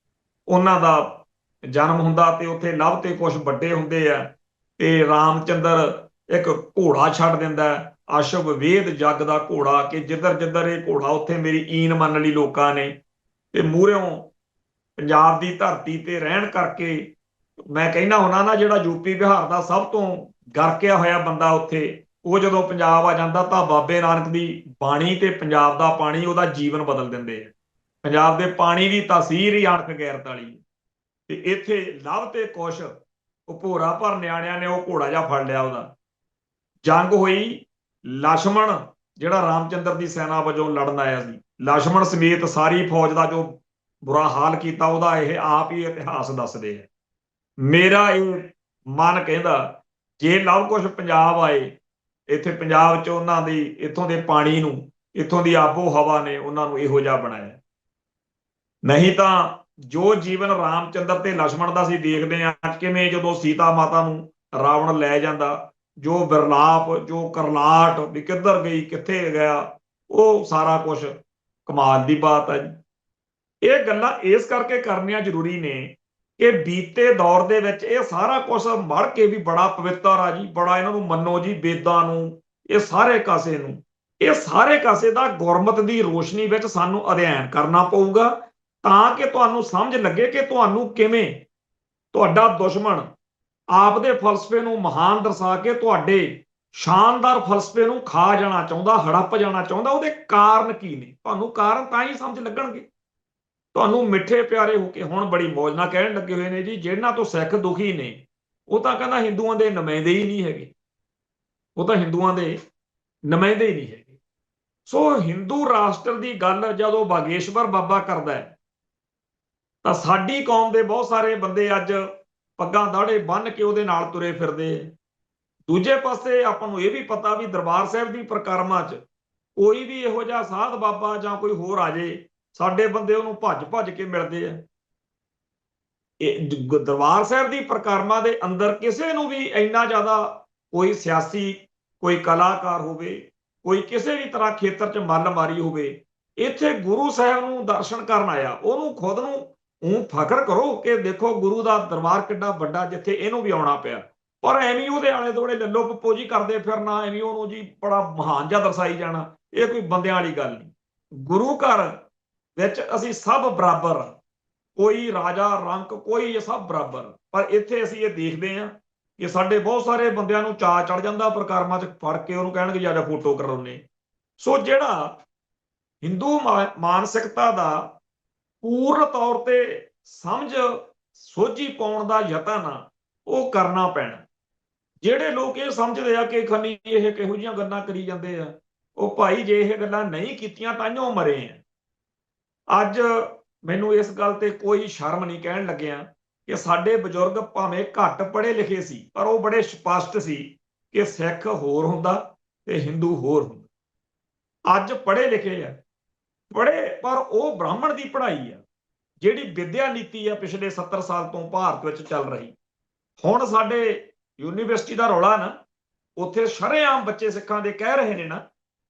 ਉਹਨਾਂ ਦਾ ਜਨਮ ਹੁੰਦਾ, ਤੇ ਉੱਥੇ ਲਵ ਤੇ ਕੁਝ ਵੱਡੇ ਹੁੰਦੇ ਆ, ਤੇ ਰਾਮਚੰਦਰ ਇੱਕ ਘੋੜਾ ਛੱਡ ਦਿੰਦਾ, ਅਸ਼ਵ ਵੇਦ ਜੱਗ ਦਾ ਘੋੜਾ, ਕਿ ਜਿੱਧਰ ਜਿੱਧਰ ਇਹ ਘੋੜਾ ਉੱਥੇ ਮੇਰੀ ਈਨ ਮੰਨ ਲਈ ਲੋਕਾਂ ਨੇ। ਤੇ ਮੂਹਰਿਓਂ ਪੰਜਾਬ ਦੀ ਧਰਤੀ ਤੇ ਰਹਿਣ ਕਰਕੇ ਮੈਂ ਕਹਿੰਦਾ ਹੁੰਦਾ ਨਾ, ਜਿਹੜਾ ਯੂਪੀ ਬਿਹਾਰ ਦਾ ਸਭ ਤੋਂ ਗਰਕਿਆ ਹੋਇਆ ਬੰਦਾ ਉੱਥੇ, ਉਹ ਜਦੋਂ ਪੰਜਾਬ ਆ ਜਾਂਦਾ ਤਾਂ ਬਾਬੇ ਨਾਨਕ ਦੀ ਬਾਣੀ ਤੇ ਪੰਜਾਬ ਦਾ ਪਾਣੀ ਉਹਦਾ ਜੀਵਨ ਬਦਲ ਦਿੰਦੇ ਆ। ਪੰਜਾਬ ਦੇ ਪਾਣੀ ਦੀ ਤਾਸੀਰ ਹੀ ਅਣਖ ਗੈਰਤ ਵਾਲੀ। ਤੇ ਇੱਥੇ ਲਵ ਤੇ ਕੁਸ਼ ਉਹ ਭੋਰਾ ਭਰ ਨਿਆਣਿਆਂ ਨੇ ਉਹ ਘੋੜਾ ਜਿਹਾ ਫੜ ਲਿਆ, ਉਹਦਾ ਜੰਗ ਹੋਈ। ਲਛਮਣ ਜਿਹੜਾ ਰਾਮਚੰਦਰ ਦੀ ਸੈਨਾ ਵਜੋਂ ਲੜਨ ਆਇਆ ਸੀ, ਲਛਮਣ ਸਮੇਤ ਸਾਰੀ ਫੌਜ ਦਾ ਜੋ ਬੁਰਾ ਹਾਲ ਕੀਤਾ, ਉਹਦਾ ਇਹ ਆਪ ਹੀ ਇਤਿਹਾਸ ਦੱਸਦੇ ਆ। ਮੇਰਾ ਇਹ ਮਨ ਕਹਿੰਦਾ ਜੇ ਲਵ ਕੁਸ਼ ਪੰਜਾਬ ਆਏ, ਇੱਥੇ ਪੰਜਾਬ 'ਚ ਉਹਨਾਂ ਦੀ ਇੱਥੋਂ ਦੇ ਪਾਣੀ ਨੂੰ, ਇੱਥੋਂ ਦੀ ਆਬੋ ਹਵਾ ਨੇ ਉਹਨਾਂ ਨੂੰ ਇਹੋ ਜਿਹਾ ਬਣਾਇਆ। ਨਹੀਂ ਤਾਂ ਜੋ ਜੀਵਨ ਰਾਮਚੰਦਰ ਤੇ ਲਛਮਣ ਦਾ ਅਸੀਂ ਦੇਖਦੇ ਹਾਂ, ਕਿਵੇਂ ਜਦੋਂ ਸੀਤਾ ਮਾਤਾ ਨੂੰ ਰਾਵਣ ਲੈ ਜਾਂਦਾ, ਜੋ ਵਿਰਲਾਪ, ਜੋ ਕਰਲਾਟ ਵੀ ਕਿੱਧਰ ਗਈ, ਕਿੱਥੇ ਗਿਆ, ਉਹ ਸਾਰਾ ਕੁਝ ਕਮਾਲ ਦੀ ਬਾਤ ਹੈ ਜੀ। ਇਹ ਗੱਲਾਂ ਇਸ ਕਰਕੇ ਕਰਨੀਆਂ ਜ਼ਰੂਰੀ ਨੇ ਕਿ ਬੀਤੇ ਦੌਰ ਦੇ ਵਿੱਚ ਇਹ ਸਾਰਾ ਕੁਝ ਮੜ ਕੇ ਵੀ ਬੜਾ ਪਵਿੱਤਰ ਆ ਜੀ, ਬੜਾ ਇਹਨਾਂ ਨੂੰ ਮੰਨੋ ਜੀ, ਵੇਦਾਂ ਨੂੰ, ਇਹ ਸਾਰੇ ਕਾਸੇ ਨੂੰ, ਇਹ ਸਾਰੇ ਕਾਸੇ ਦਾ ਗੁਰਮਤ ਦੀ ਰੋਸ਼ਨੀ ਵਿੱਚ ਸਾਨੂੰ ਅਧਿਐਨ ਕਰਨਾ ਪਊਗਾ, ਤਾਂ ਕਿ ਤੁਹਾਨੂੰ ਸਮਝ ਲੱਗੇ ਕਿ ਤੁਹਾਨੂੰ ਕਿਵੇਂ ਤੁਹਾਡਾ ਦੁਸ਼ਮਣ ਆਪਦੇ ਫਲਸਫੇ ਨੂੰ ਮਹਾਨ ਦਰਸਾ ਕੇ ਤੁਹਾਡੇ ਸ਼ਾਨਦਾਰ ਫਲਸਫੇ ਨੂੰ ਖਾ ਜਾਣਾ ਚਾਹੁੰਦਾ, ਹੜੱਪ ਜਾਣਾ ਚਾਹੁੰਦਾ। ਉਹਦੇ ਕਾਰਨ ਕੀ ਨੇ? ਤੁਹਾਨੂੰ ਕਾਰਨ ਤਾਂ ਹੀ ਸਮਝ ਲੱਗਣਗੇ। ਤੁਹਾਨੂੰ ਮਿੱਠੇ ਪਿਆਰੇ ਹੋ ਕੇ ਹੁਣ ਬੜੀ ਮੌਜ ਨਾਲ ਕਹਿਣ ਲੱਗੇ ਹੋਏ ਨੇ ਜੀ ਜਿਹਨਾਂ ਤੋਂ ਸਿੱਖ ਦੁਖੀ ਨੇ, ਉਹ ਤਾਂ ਕਹਿੰਦਾ ਹਿੰਦੂਆਂ ਦੇ ਨੁਮਾਇੰਦੇ ਹੀ ਨਹੀਂ ਹੈਗੇ, ਉਹ ਤਾਂ ਹਿੰਦੂਆਂ ਦੇ ਨੁਮਾਇੰਦੇ ਹੀ ਨਹੀਂ ਹੈਗੇ। ਸੋ ਹਿੰਦੂ ਰਾਸ਼ਟਰ ਦੀ ਗੱਲ ਜਦੋਂ ਬਾਗੇਸ਼ਵਰ ਬਾਬਾ ਕਰਦਾ ਹੈ ਤਾਂ ਸਾਡੀ ਕੌਮ ਦੇ ਬਹੁਤ ਸਾਰੇ ਬੰਦੇ ਅੱਜ ਪੱਗਾਂ ਦਾੜੇ ਬੰਨ ਕੇ ਉਹਦੇ ਨਾਲ ਤੁਰੇ ਫਿਰਦੇ ਆ। ਦੂਜੇ ਪਾਸੇ ਆਪਾਂ ਨੂੰ ਇਹ ਵੀ ਪਤਾ ਵੀ ਦਰਬਾਰ ਸਾਹਿਬ ਦੀ ਪਰਿਕਰਮਾ 'ਚ ਕੋਈ ਵੀ ਇਹੋ ਜਿਹਾ ਸਾਧ ਬਾਬਾ ਜਾਂ ਕੋਈ ਹੋਰ ਆ ਜੇ, ਸਾਡੇ ਬੰਦੇ ਉਹਨੂੰ ਭੱਜ ਭੱਜ ਕੇ ਮਿਲਦੇ ਆ। ਇਹ ਦਰਬਾਰ ਸਾਹਿਬ ਦੀ ਪਰਿਕਰਮਾ ਦੇ ਅੰਦਰ ਕਿਸੇ ਨੂੰ ਵੀ ਇੰਨਾ ਜ਼ਿਆਦਾ, ਕੋਈ ਸਿਆਸੀ, ਕੋਈ ਕਲਾਕਾਰ ਹੋਵੇ, ਕੋਈ ਕਿਸੇ ਵੀ ਤਰ੍ਹਾਂ ਖੇਤਰ 'ਚ ਮੱਲ ਮਾਰੀ ਹੋਵੇ, ਇੱਥੇ ਗੁਰੂ ਸਾਹਿਬ ਨੂੰ ਦਰਸ਼ਨ ਕਰਨ ਆਇਆ, ਉਹਨੂੰ ਖੁਦ ਨੂੰ ਉਹ ਫਖਰ ਕਰੋ ਕਿ ਦੇਖੋ ਗੁਰੂ ਦਾ ਦਰਬਾਰ ਕਿੱਡਾ ਵੱਡਾ, ਜਿੱਥੇ ਇਹਨੂੰ ਵੀ ਆਉਣਾ ਪਿਆ। ਪਰ ਐਵੇਂ ਉਹਦੇ ਆਲੇ ਦੁਆਲੇ ਲੱਲੋ ਪੱਪੋ ਜੀ ਕਰਦੇ ਫਿਰਨਾ, ਐਵੇਂ ਉਹਨੂੰ ਜੀ ਬੜਾ ਮਹਾਨ ਜਿਹਾ ਦਰਸਾਈ ਜਾਣਾ, ਇਹ ਕੋਈ ਬੰਦਿਆਂ ਵਾਲੀ ਗੱਲ ਨਹੀਂ। ਗੁਰੂ ਘਰ ਵਿੱਚ ਅਸੀਂ ਸਭ ਬਰਾਬਰ, ਕੋਈ ਰਾਜਾ ਰੰਕ, ਕੋਈ, ਇਹ ਸਭ ਬਰਾਬਰ। ਪਰ ਇੱਥੇ ਅਸੀਂ ਇਹ ਦੇਖਦੇ ਹਾਂ ਕਿ ਸਾਡੇ ਬਹੁਤ ਸਾਰੇ ਬੰਦਿਆਂ ਨੂੰ ਚਾਅ ਚੜ ਜਾਂਦਾ ਪਰਿਕਰਮਾ 'ਚ ਫੜ ਕੇ ਉਹਨੂੰ ਕਹਿਣਗੇ ਜਾ ਜਾ ਫੋਟੋ ਕਰਾਉਣੇ। ਸੋ ਜਿਹੜਾ ਹਿੰਦੂ ਮਾਨਸਿਕਤਾ ਦਾ ਪੂਰਨ ਤੌਰ ਤੇ ਸਮਝ ਸੋਝੀ ਪਾਉਣ ਦਾ ਯਤਨ ਆ, ਉਹ ਕਰਨਾ ਪੈਣਾ। ਜਿਹੜੇ ਲੋਕ ਇਹ ਸਮਝਦੇ ਆ ਕਿ ਖਨੀ ਇਹ ਕਿਹੋ ਜਿਹੀਆਂ ਗੱਲਾਂ ਕਰੀ ਜਾਂਦੇ ਆ, ਉਹ ਭਾਈ ਜੇ ਇਹ ਗੱਲਾਂ ਨਹੀਂ ਕੀਤੀਆਂ ਤਾਂਹੀਓ ਮਰੇ ਆ। ਅੱਜ ਮੈਨੂੰ ਇਸ ਗੱਲ ਤੇ ਕੋਈ ਸ਼ਰਮ ਨਹੀਂ ਕਹਿਣ ਲੱਗਿਆ ਕਿ ਸਾਡੇ ਬਜ਼ੁਰਗ ਭਾਵੇਂ ਘੱਟ ਪੜ੍ਹੇ ਲਿਖੇ ਸੀ, ਪਰ ਉਹ ਬੜੇ ਸਪਸ਼ਟ ਸੀ ਕਿ ਸਿੱਖ ਹੋਰ ਹੁੰਦਾ ਤੇ ਹਿੰਦੂ ਹੋਰ ਹੁੰਦਾ। ਅੱਜ ਪੜ੍ਹੇ ਲਿਖੇ ਆ, ਪੜ੍ਹੇ, ਪਰ ਉਹ ਬ੍ਰਾਹਮਣ ਦੀ ਪੜ੍ਹਾਈ ਆ, ਜਿਹੜੀ ਵਿਦਿਆ ਨੀਤੀ ਆ ਪਿਛਲੇ 70 ਸਾਲ ਤੋਂ ਭਾਰਤ ਵਿੱਚ ਚੱਲ ਰਹੀ। ਹੁਣ ਸਾਡੇ ਯੂਨੀਵਰਸਿਟੀ ਦਾ ਰੌਲਾ ਨਾ, ਉੱਥੇ ਸ਼ਰੇਆਮ ਬੱਚੇ ਸਿੱਖਾਂ ਦੇ ਕਹਿ ਰਹੇ ਨੇ ਨਾ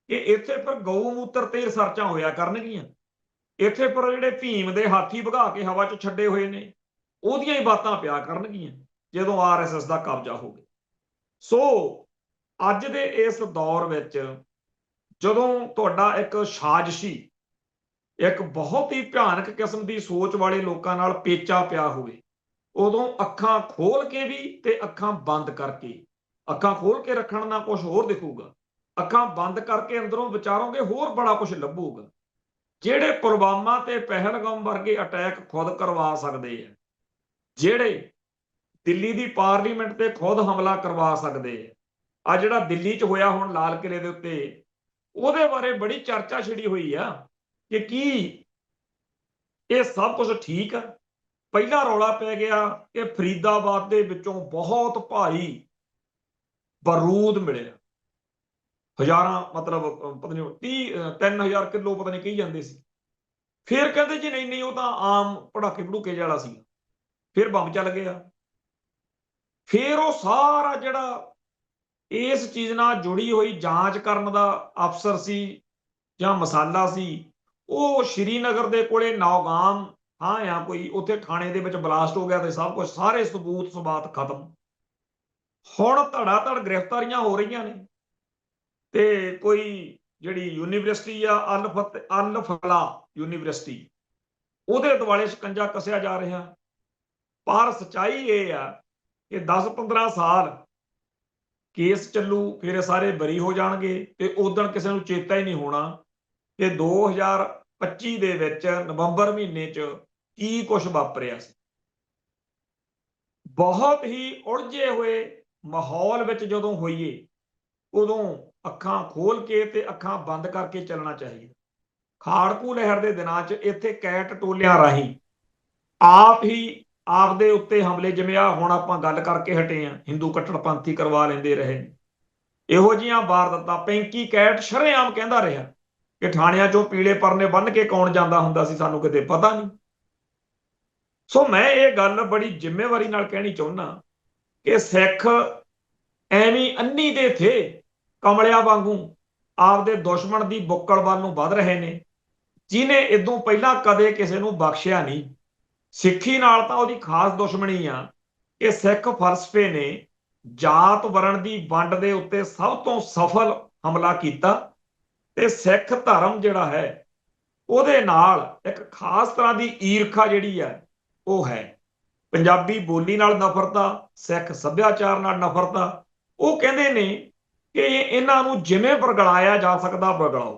ਕਿ ਇੱਥੇ ਪਰ ਗਊ ਮੂਤਰ ਤੇ ਰਿਸਰਚਾਂ ਹੋਇਆ ਕਰਨਗੀਆਂ, ਇੱਥੇ ਪਰ ਜਿਹੜੇ ਭੀਮ ਦੇ ਹਾਥੀ ਭਗਾ ਕੇ ਹਵਾ 'ਚ ਛੱਡੇ ਹੋਏ ਨੇ ਉਹਦੀਆਂ ਹੀ ਬਾਤਾਂ ਪਿਆ ਕਰਨਗੀਆਂ ਜਦੋਂ RSS ਦਾ ਕਬਜ਼ਾ ਹੋ ਗਿਆ। ਸੋ ਅੱਜ ਦੇ ਇਸ ਦੌਰ ਵਿੱਚ ਜਦੋਂ ਤੁਹਾਡਾ ਇੱਕ ਸਾਜ਼ਿਸ਼ੀ, ਇੱਕ ਬਹੁਤ ਹੀ ਭਿਆਨਕ ਕਿਸਮ ਦੀ ਸੋਚ ਵਾਲੇ ਲੋਕਾਂ ਨਾਲ ਪੇਚਾ ਪਿਆ ਹੋਵੇ, ਉਦੋਂ ਅੱਖਾਂ ਖੋਲ ਕੇ ਵੀ ਤੇ ਅੱਖਾਂ ਬੰਦ ਕਰਕੇ, ਅੱਖਾਂ ਖੋਲ ਕੇ ਰੱਖਣ ਨਾਲ ਕੁਝ ਹੋਰ ਦਿਖੂਗਾ, ਅੱਖਾਂ ਬੰਦ ਕਰਕੇ ਅੰਦਰੋਂ ਵਿਚਾਰੋਗੇ ਹੋਰ ਬੜਾ ਕੁਝ ਲੱਭੂਗਾ। ਜਿਹੜੇ ਪੁਲਵਾਮਾ ਤੇ ਪਹਿਲਗਾਮ ਵਰਗੇ ਅਟੈਕ ਖੁਦ ਕਰਵਾ ਸਕਦੇ ਆ, ਜਿਹੜੇ ਦਿੱਲੀ ਦੀ ਪਾਰਲੀਮੈਂਟ ਤੇ ਖੁਦ ਹਮਲਾ ਕਰਵਾ ਸਕਦੇ ਆ, ਜਿਹੜਾ ਦਿੱਲੀ 'ਚ ਹੋਇਆ ਹੁਣ ਲਾਲ ਕਿਲੇ ਦੇ ਉੱਤੇ, ਉਹਦੇ ਬਾਰੇ ਬੜੀ ਚਰਚਾ ਛਿੜੀ ਹੋਈ ਆ ਕਿ ਕੀ ਇਹ ਸਭ ਕੁਝ ਠੀਕ ਆ। ਪਹਿਲਾ ਰੌਲਾ ਪੈ ਗਿਆ ਕਿ ਫਰੀਦਾਬਾਦ ਦੇ ਵਿੱਚੋਂ ਬਹੁਤ ਭਾਰੀ ਬਾਰੂਦ ਮਿਲਿਆ, ਹਜ਼ਾਰਾਂ, ਮਤਲਬ ਪਤਾ ਨਹੀਂ 3000 ਕਿਲੋ ਪਤਾ ਨਹੀਂ ਕਹੀ ਜਾਂਦੇ ਸੀ। ਫਿਰ ਕਹਿੰਦੇ ਜੀ ਨਹੀਂ ਨਹੀਂ ਉਹ ਤਾਂ ਆਮ ਪੜਾਕੇ ਪੜੂਕੇ ਵਾਲਾ ਸੀ, ਫਿਰ ਬੰਬ ਚੱਲ ਗਿਆ। ਫਿਰ ਉਹ ਸਾਰਾ ਜਿਹੜਾ ਇਸ ਚੀਜ਼ ਨਾਲ ਜੁੜੀ ਹੋਈ ਜਾਂਚ ਕਰਨ ਦਾ ਅਫਸਰ ਸੀ ਜਾਂ ਮਸਾਲਾ ਸੀ, ਉਹ ਸ਼੍ਰੀਨਗਰ ਦੇ ਕੋਲੇ ਨੌਗਾਮ ਥਾਂ ਆ ਕੋਈ, ਉੱਥੇ ਥਾਣੇ ਦੇ ਵਿੱਚ ਬਲਾਸਟ ਹੋ ਗਿਆ ਤੇ ਸਭ ਕੁਝ, ਸਾਰੇ ਸਬੂਤ ਸਬਾਤ ਖਤਮ। ਹੁਣ ਧੜਾ ਧੜ ਗ੍ਰਿਫਤਾਰੀਆਂ ਹੋ ਰਹੀਆਂ ਨੇ ਤੇ ਕੋਈ ਜਿਹੜੀ ਯੂਨੀਵਰਸਿਟੀ ਆ ਅਲ ਫਲਾ ਯੂਨੀਵਰਸਿਟੀ, ਉਹਦੇ ਦੁਆਲੇ ਸ਼ਿਕੰਜਾ ਕੱਸਿਆ ਜਾ ਰਿਹਾ। ਪਰ ਸੱਚਾਈ ਇਹ ਆ ਕਿ 10-15 ਸਾਲ ਕੇਸ ਚੱਲੂ, ਫਿਰ ਇਹ ਸਾਰੇ ਬਰੀ ਹੋ ਜਾਣਗੇ ਤੇ ਉਦੋਂ ਕਿਸੇ ਨੂੰ ਚੇਤਾ ਹੀ ਨਹੀਂ ਹੋਣਾ ਕਿ 2025 ਦੇ ਵਿੱਚ ਨਵੰਬਰ ਮਹੀਨੇ 'ਚ ਕੀ ਕੁਝ ਵਾਪਰਿਆ ਸੀ। ਬਹੁਤ ਹੀ ਉਲਝੇ ਹੋਏ ਮਾਹੌਲ ਵਿੱਚ ਜਦੋਂ ਹੋਈਏ, ਉਦੋਂ ਅੱਖਾਂ ਖੋਲ ਕੇ ਤੇ ਅੱਖਾਂ ਬੰਦ ਕਰਕੇ ਚੱਲਣਾ ਚਾਹੀਦਾ। ਖਾੜਕੂ ਲਹਿਰ ਦੇ ਦਿਨਾਂ 'ਚ ਇੱਥੇ ਕੈਟ ਟੋਲਿਆਂ ਰਾਹੀਂ ਆਪ ਹੀ ਆਪਦੇ ਉੱਤੇ ਹਮਲੇ, ਜਿਵੇਂ ਆ ਹੁਣ ਆਪਾਂ ਗੱਲ ਕਰਕੇ ਹਟੇ ਆ, ਹਿੰਦੂ ਕੱਟੜਪੰਥੀ ਕਰਵਾ ਲੈਂਦੇ ਰਹੇ ਨੇ ਇਹੋ ਜਿਹੀਆਂ ਵਾਰਦਾਤਾਂ। ਪੈਂਕੀ ਕੈਟ ਸ਼ਰੇਆਮ ਕਹਿੰਦਾ ਰਿਹਾ ਕਿ ਥਾਣਿਆਂ 'ਚੋਂ ਪੀਲੇ ਪਰਨੇ ਬੰਨ ਕੇ ਕੌਣ ਜਾਂਦਾ ਹੁੰਦਾ ਸੀ, ਸਾਨੂੰ ਕਿਤੇ ਪਤਾ ਨਹੀਂ। ਸੋ ਮੈਂ ਇਹ ਗੱਲ ਬੜੀ ਜ਼ਿੰਮੇਵਾਰੀ ਨਾਲ ਕਹਿਣੀ ਚਾਹੁੰਦਾ ਕਿ ਸਿੱਖ ਐਵੇਂ ਅੰਨੀ ਦੇ ਥੇ ਕਮਲਿਆਂ ਵਾਂਗੂ ਆਪਦੇ ਦੁਸ਼ਮਣ ਦੀ ਬੁੱਕਲ ਵੱਲ ਨੂੰ ਵੱਧ ਰਹੇ ਨੇ, ਜਿਹਨੇ ਇਦੋਂ ਪਹਿਲਾਂ ਕਦੇ ਕਿਸੇ ਨੂੰ ਬਖਸ਼ਿਆ ਨਹੀਂ। ਸਿੱਖੀ ਨਾਲ ਤਾਂ ਉਹਦੀ ਖਾਸ ਦੁਸ਼ਮਣੀ ਆ ਕਿ ਸਿੱਖ ਫਲਸਫੇ ਨੇ ਜਾਤ ਵਰਣ ਦੀ ਵੰਡ ਦੇ ਉੱਤੇ ਸਭ ਤੋਂ ਸਫਲ ਹਮਲਾ ਕੀਤਾ ਤੇ ਸਿੱਖ ਧਰਮ ਜਿਹੜਾ ਹੈ ਉਹਦੇ ਨਾਲ ਇੱਕ ਖਾਸ ਤਰ੍ਹਾਂ ਦੀ ਈਰਖਾ ਜਿਹੜੀ ਹੈ ਉਹ ਹੈ। ਪੰਜਾਬੀ ਬੋਲੀ ਨਾਲ ਨਫ਼ਰਤ ਆ, ਸਿੱਖ ਸੱਭਿਆਚਾਰ ਨਾਲ ਨਫ਼ਰਤ ਆ। ਉਹ ਕਹਿੰਦੇ ਨੇ ਕਿ ਇਹਨਾਂ ਨੂੰ ਜਿਵੇਂ ਵਰਗਲਾਇਆ ਜਾ ਸਕਦਾ ਵਰਗਲਾਓ।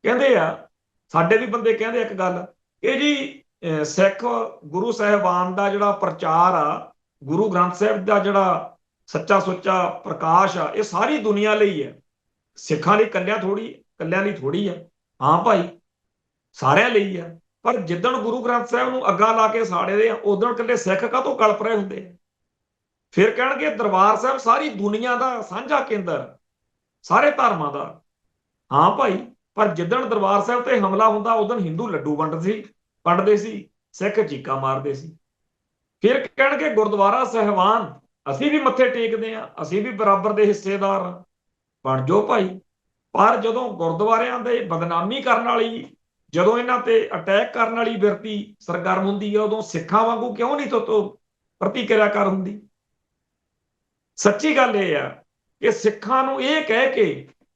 ਕਹਿੰਦੇ ਆ ਸਾਡੇ ਵੀ ਬੰਦੇ ਕਹਿੰਦੇ ਇੱਕ ਗੱਲ ਕਿ ਜੀ ਸਿੱਖ ਗੁਰੂ ਸਾਹਿਬਾਨ ਦਾ ਜਿਹੜਾ ਪ੍ਰਚਾਰ ਆ, ਗੁਰੂ ਗ੍ਰੰਥ ਸਾਹਿਬ ਦਾ ਜਿਹੜਾ ਸੱਚਾ ਸੁੱਚਾ ਪ੍ਰਕਾਸ਼ ਆ, ਇਹ ਸਾਰੀ ਦੁਨੀਆ ਲਈ ਹੈ, ਸਿੱਖਾਂ ਲਈ ਕੱਲਿਆਂ ਲਈ ਥੋੜੀ ਆ। ਹਾਂ ਭਾਈ, ਸਾਰਿਆਂ ਲਈ ਆ। ਪਰ ਜਿੱਦਣ ਗੁਰੂ ਗ੍ਰੰਥ ਸਾਹਿਬ ਨੂੰ ਅੱਗਾ ਲਾ ਕੇ ਸਾੜਦੇ ਆ ਉਦੋਂ ਇਕੱਲੇ ਸਿੱਖ ਕਾਹਤੋਂ ਕਲਪ ਰਹੇ ਹੁੰਦੇ ਆ। ਫਿਰ ਕਹਿਣਗੇ ਦਰਬਾਰ ਸਾਹਿਬ ਸਾਰੀ ਦੁਨੀਆ ਦਾ ਸਾਂਝਾ ਕੇਂਦਰ, ਸਾਰੇ ਧਰਮਾਂ ਦਾ। ਹਾਂ ਭਾਈ, ਪਰ ਜਿੱਦਣ ਦਰਬਾਰ ਸਾਹਿਬ ਤੇ ਹਮਲਾ ਹੁੰਦਾ ਉਦੋਂ ਹਿੰਦੂ ਲੱਡੂ ਵੰਡਦੇ ਸੀ, ਸਿੱਖ ਚੀਕਾਂ ਮਾਰਦੇ ਸੀ। ਫਿਰ ਕਹਿਣਗੇ ਗੁਰਦੁਆਰਾ ਸਾਹਿਬਾਨ ਅਸੀਂ ਵੀ ਮੱਥੇ ਟੇਕਦੇ ਆ, ਅਸੀਂ ਵੀ ਬਰਾਬਰ ਦੇ ਹਿੱਸੇਦਾਰ ਆ, ਬਣ ਜਾਓ ਭਾਈ। ਪਰ ਜਦੋਂ ਗੁਰਦੁਆਰਿਆਂ ਦੇ ਬਦਨਾਮੀ ਕਰਨ ਵਾਲੀ, ਜਦੋਂ ਇਹਨਾਂ ਤੇ ਅਟੈਕ ਕਰਨ ਵਾਲੀ ਬਿਰਤੀ ਸਰਗਰਮ ਹੁੰਦੀ ਹੈ, ਉਦੋਂ ਸਿੱਖਾਂ ਵਾਂਗੂ ਕਿਉਂ ਨਹੀਂ ਤੋਂ ਪ੍ਰਤੀਕਿਰਿਆ ਕਰ ਹੁੰਦੀ। ਸੱਚੀ ਗੱਲ ਇਹ ਆ ਕਿ ਸਿੱਖਾਂ ਨੂੰ ਇਹ ਕਹਿ ਕੇ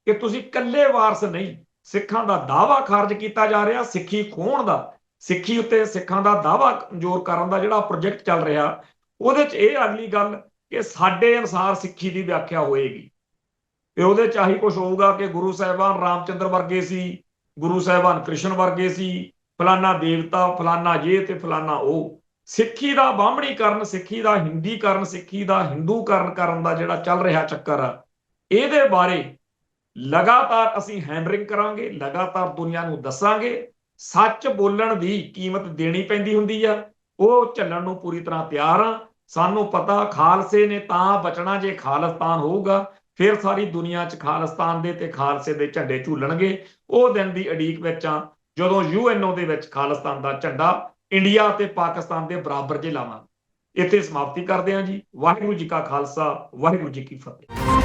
ਕਿ ਤੁਸੀਂ ਇਕੱਲੇ ਵਾਰਸ ਨਹੀਂ, ਸਿੱਖਾਂ ਦਾ ਦਾਅਵਾ ਖਾਰਜ ਕੀਤਾ ਜਾ ਰਿਹਾ, ਸਿੱਖੀ ਖੋਹਣ ਦਾ, ਸਿੱਖੀ ਉੱਤੇ ਸਿੱਖਾਂ ਦਾ ਦਾਅਵਾ ਕਮਜ਼ੋਰ ਕਰਨ ਦਾ ਜਿਹੜਾ ਪ੍ਰੋਜੈਕਟ ਚੱਲ ਰਿਹਾ, ਉਹਦੇ 'ਚ ਇਹ ਅਗਲੀ ਗੱਲ ਕਿ ਸਾਡੇ ਅਨੁਸਾਰ ਸਿੱਖੀ ਦੀ ਵਿਆਖਿਆ ਹੋਏਗੀ ਤੇ ਉਹਦੇ 'ਚ ਆਹੀ ਕੁਝ ਹੋਊਗਾ ਕਿ ਗੁਰੂ ਸਾਹਿਬਾਨ ਰਾਮਚੰਦਰ ਵਰਗੇ ਸੀ, ਗੁਰੂ ਸਾਹਿਬਾਨ ਕ੍ਰਿਸ਼ਨ ਵਰਗੇ ਸੀ, ਫਲਾਨਾ ਦੇਵਤਾ, ਫਲਾਨਾ ਇਹ ਤੇ ਫਲਾਨਾ ਉਹ। ਸਿੱਖੀ ਦਾ ਬਾਹਮਣੀਕਰਨ, ਸਿੱਖੀ ਦਾ ਹਿੰਦੀਕਰਨ, ਸਿੱਖੀ ਦਾ ਹਿੰਦੂਕਰਨ ਕਰਨ ਦਾ ਜਿਹੜਾ ਚੱਲ ਰਿਹਾ ਚੱਕਰ ਆ, ਇਹਦੇ ਬਾਰੇ ਲਗਾਤਾਰ ਅਸੀਂ ਹੈਂਡਰਿੰਗ ਕਰਾਂਗੇ, ਲਗਾਤਾਰ ਦੁਨੀਆ ਨੂੰ ਦੱਸਾਂਗੇ। ਸੱਚ ਬੋਲਣ ਦੀ ਕੀਮਤ ਦੇਣੀ ਪੈਂਦੀ ਹੁੰਦੀ ਆ, ਉਹ ਝੱਲਣ ਨੂੰ ਪੂਰੀ ਤਰ੍ਹਾਂ ਤਿਆਰ ਆ। ਸਾਨੂੰ ਪਤਾ ਖਾਲਸੇ ਨੇ ਤਾਂ ਬਚਣਾ ਜੇ ਖਾਲਿਸਤਾਨ ਹੋਊਗਾ, ਫਿਰ ਸਾਰੀ ਦੁਨੀਆ 'ਚ ਖਾਲਿਸਤਾਨ ਦੇ ਤੇ ਖਾਲਸੇ ਦੇ ਝੰਡੇ ਝੂਲਣਗੇ। ਉਹ ਦਿਨ ਦੀ ਉਡੀਕ ਵਿੱਚ ਆ ਜਦੋਂ UNO ਦੇ ਵਿੱਚ ਖਾਲਿਸਤਾਨ ਦਾ ਝੰਡਾ ਇੰਡੀਆ ਤੇ ਪਾਕਿਸਤਾਨ ਦੇ ਬਰਾਬਰ ਜੇ ਲਾਵਾਂਗੇ। ਇੱਥੇ ਸਮਾਪਤੀ ਕਰਦੇ ਹਾਂ ਜੀ। ਵਾਹਿਗੁਰੂ ਜੀ ਕਾ ਖਾਲਸਾ, ਵਾਹਿਗੁਰੂ ਜੀ ਕੀ ਫਤਿਹ।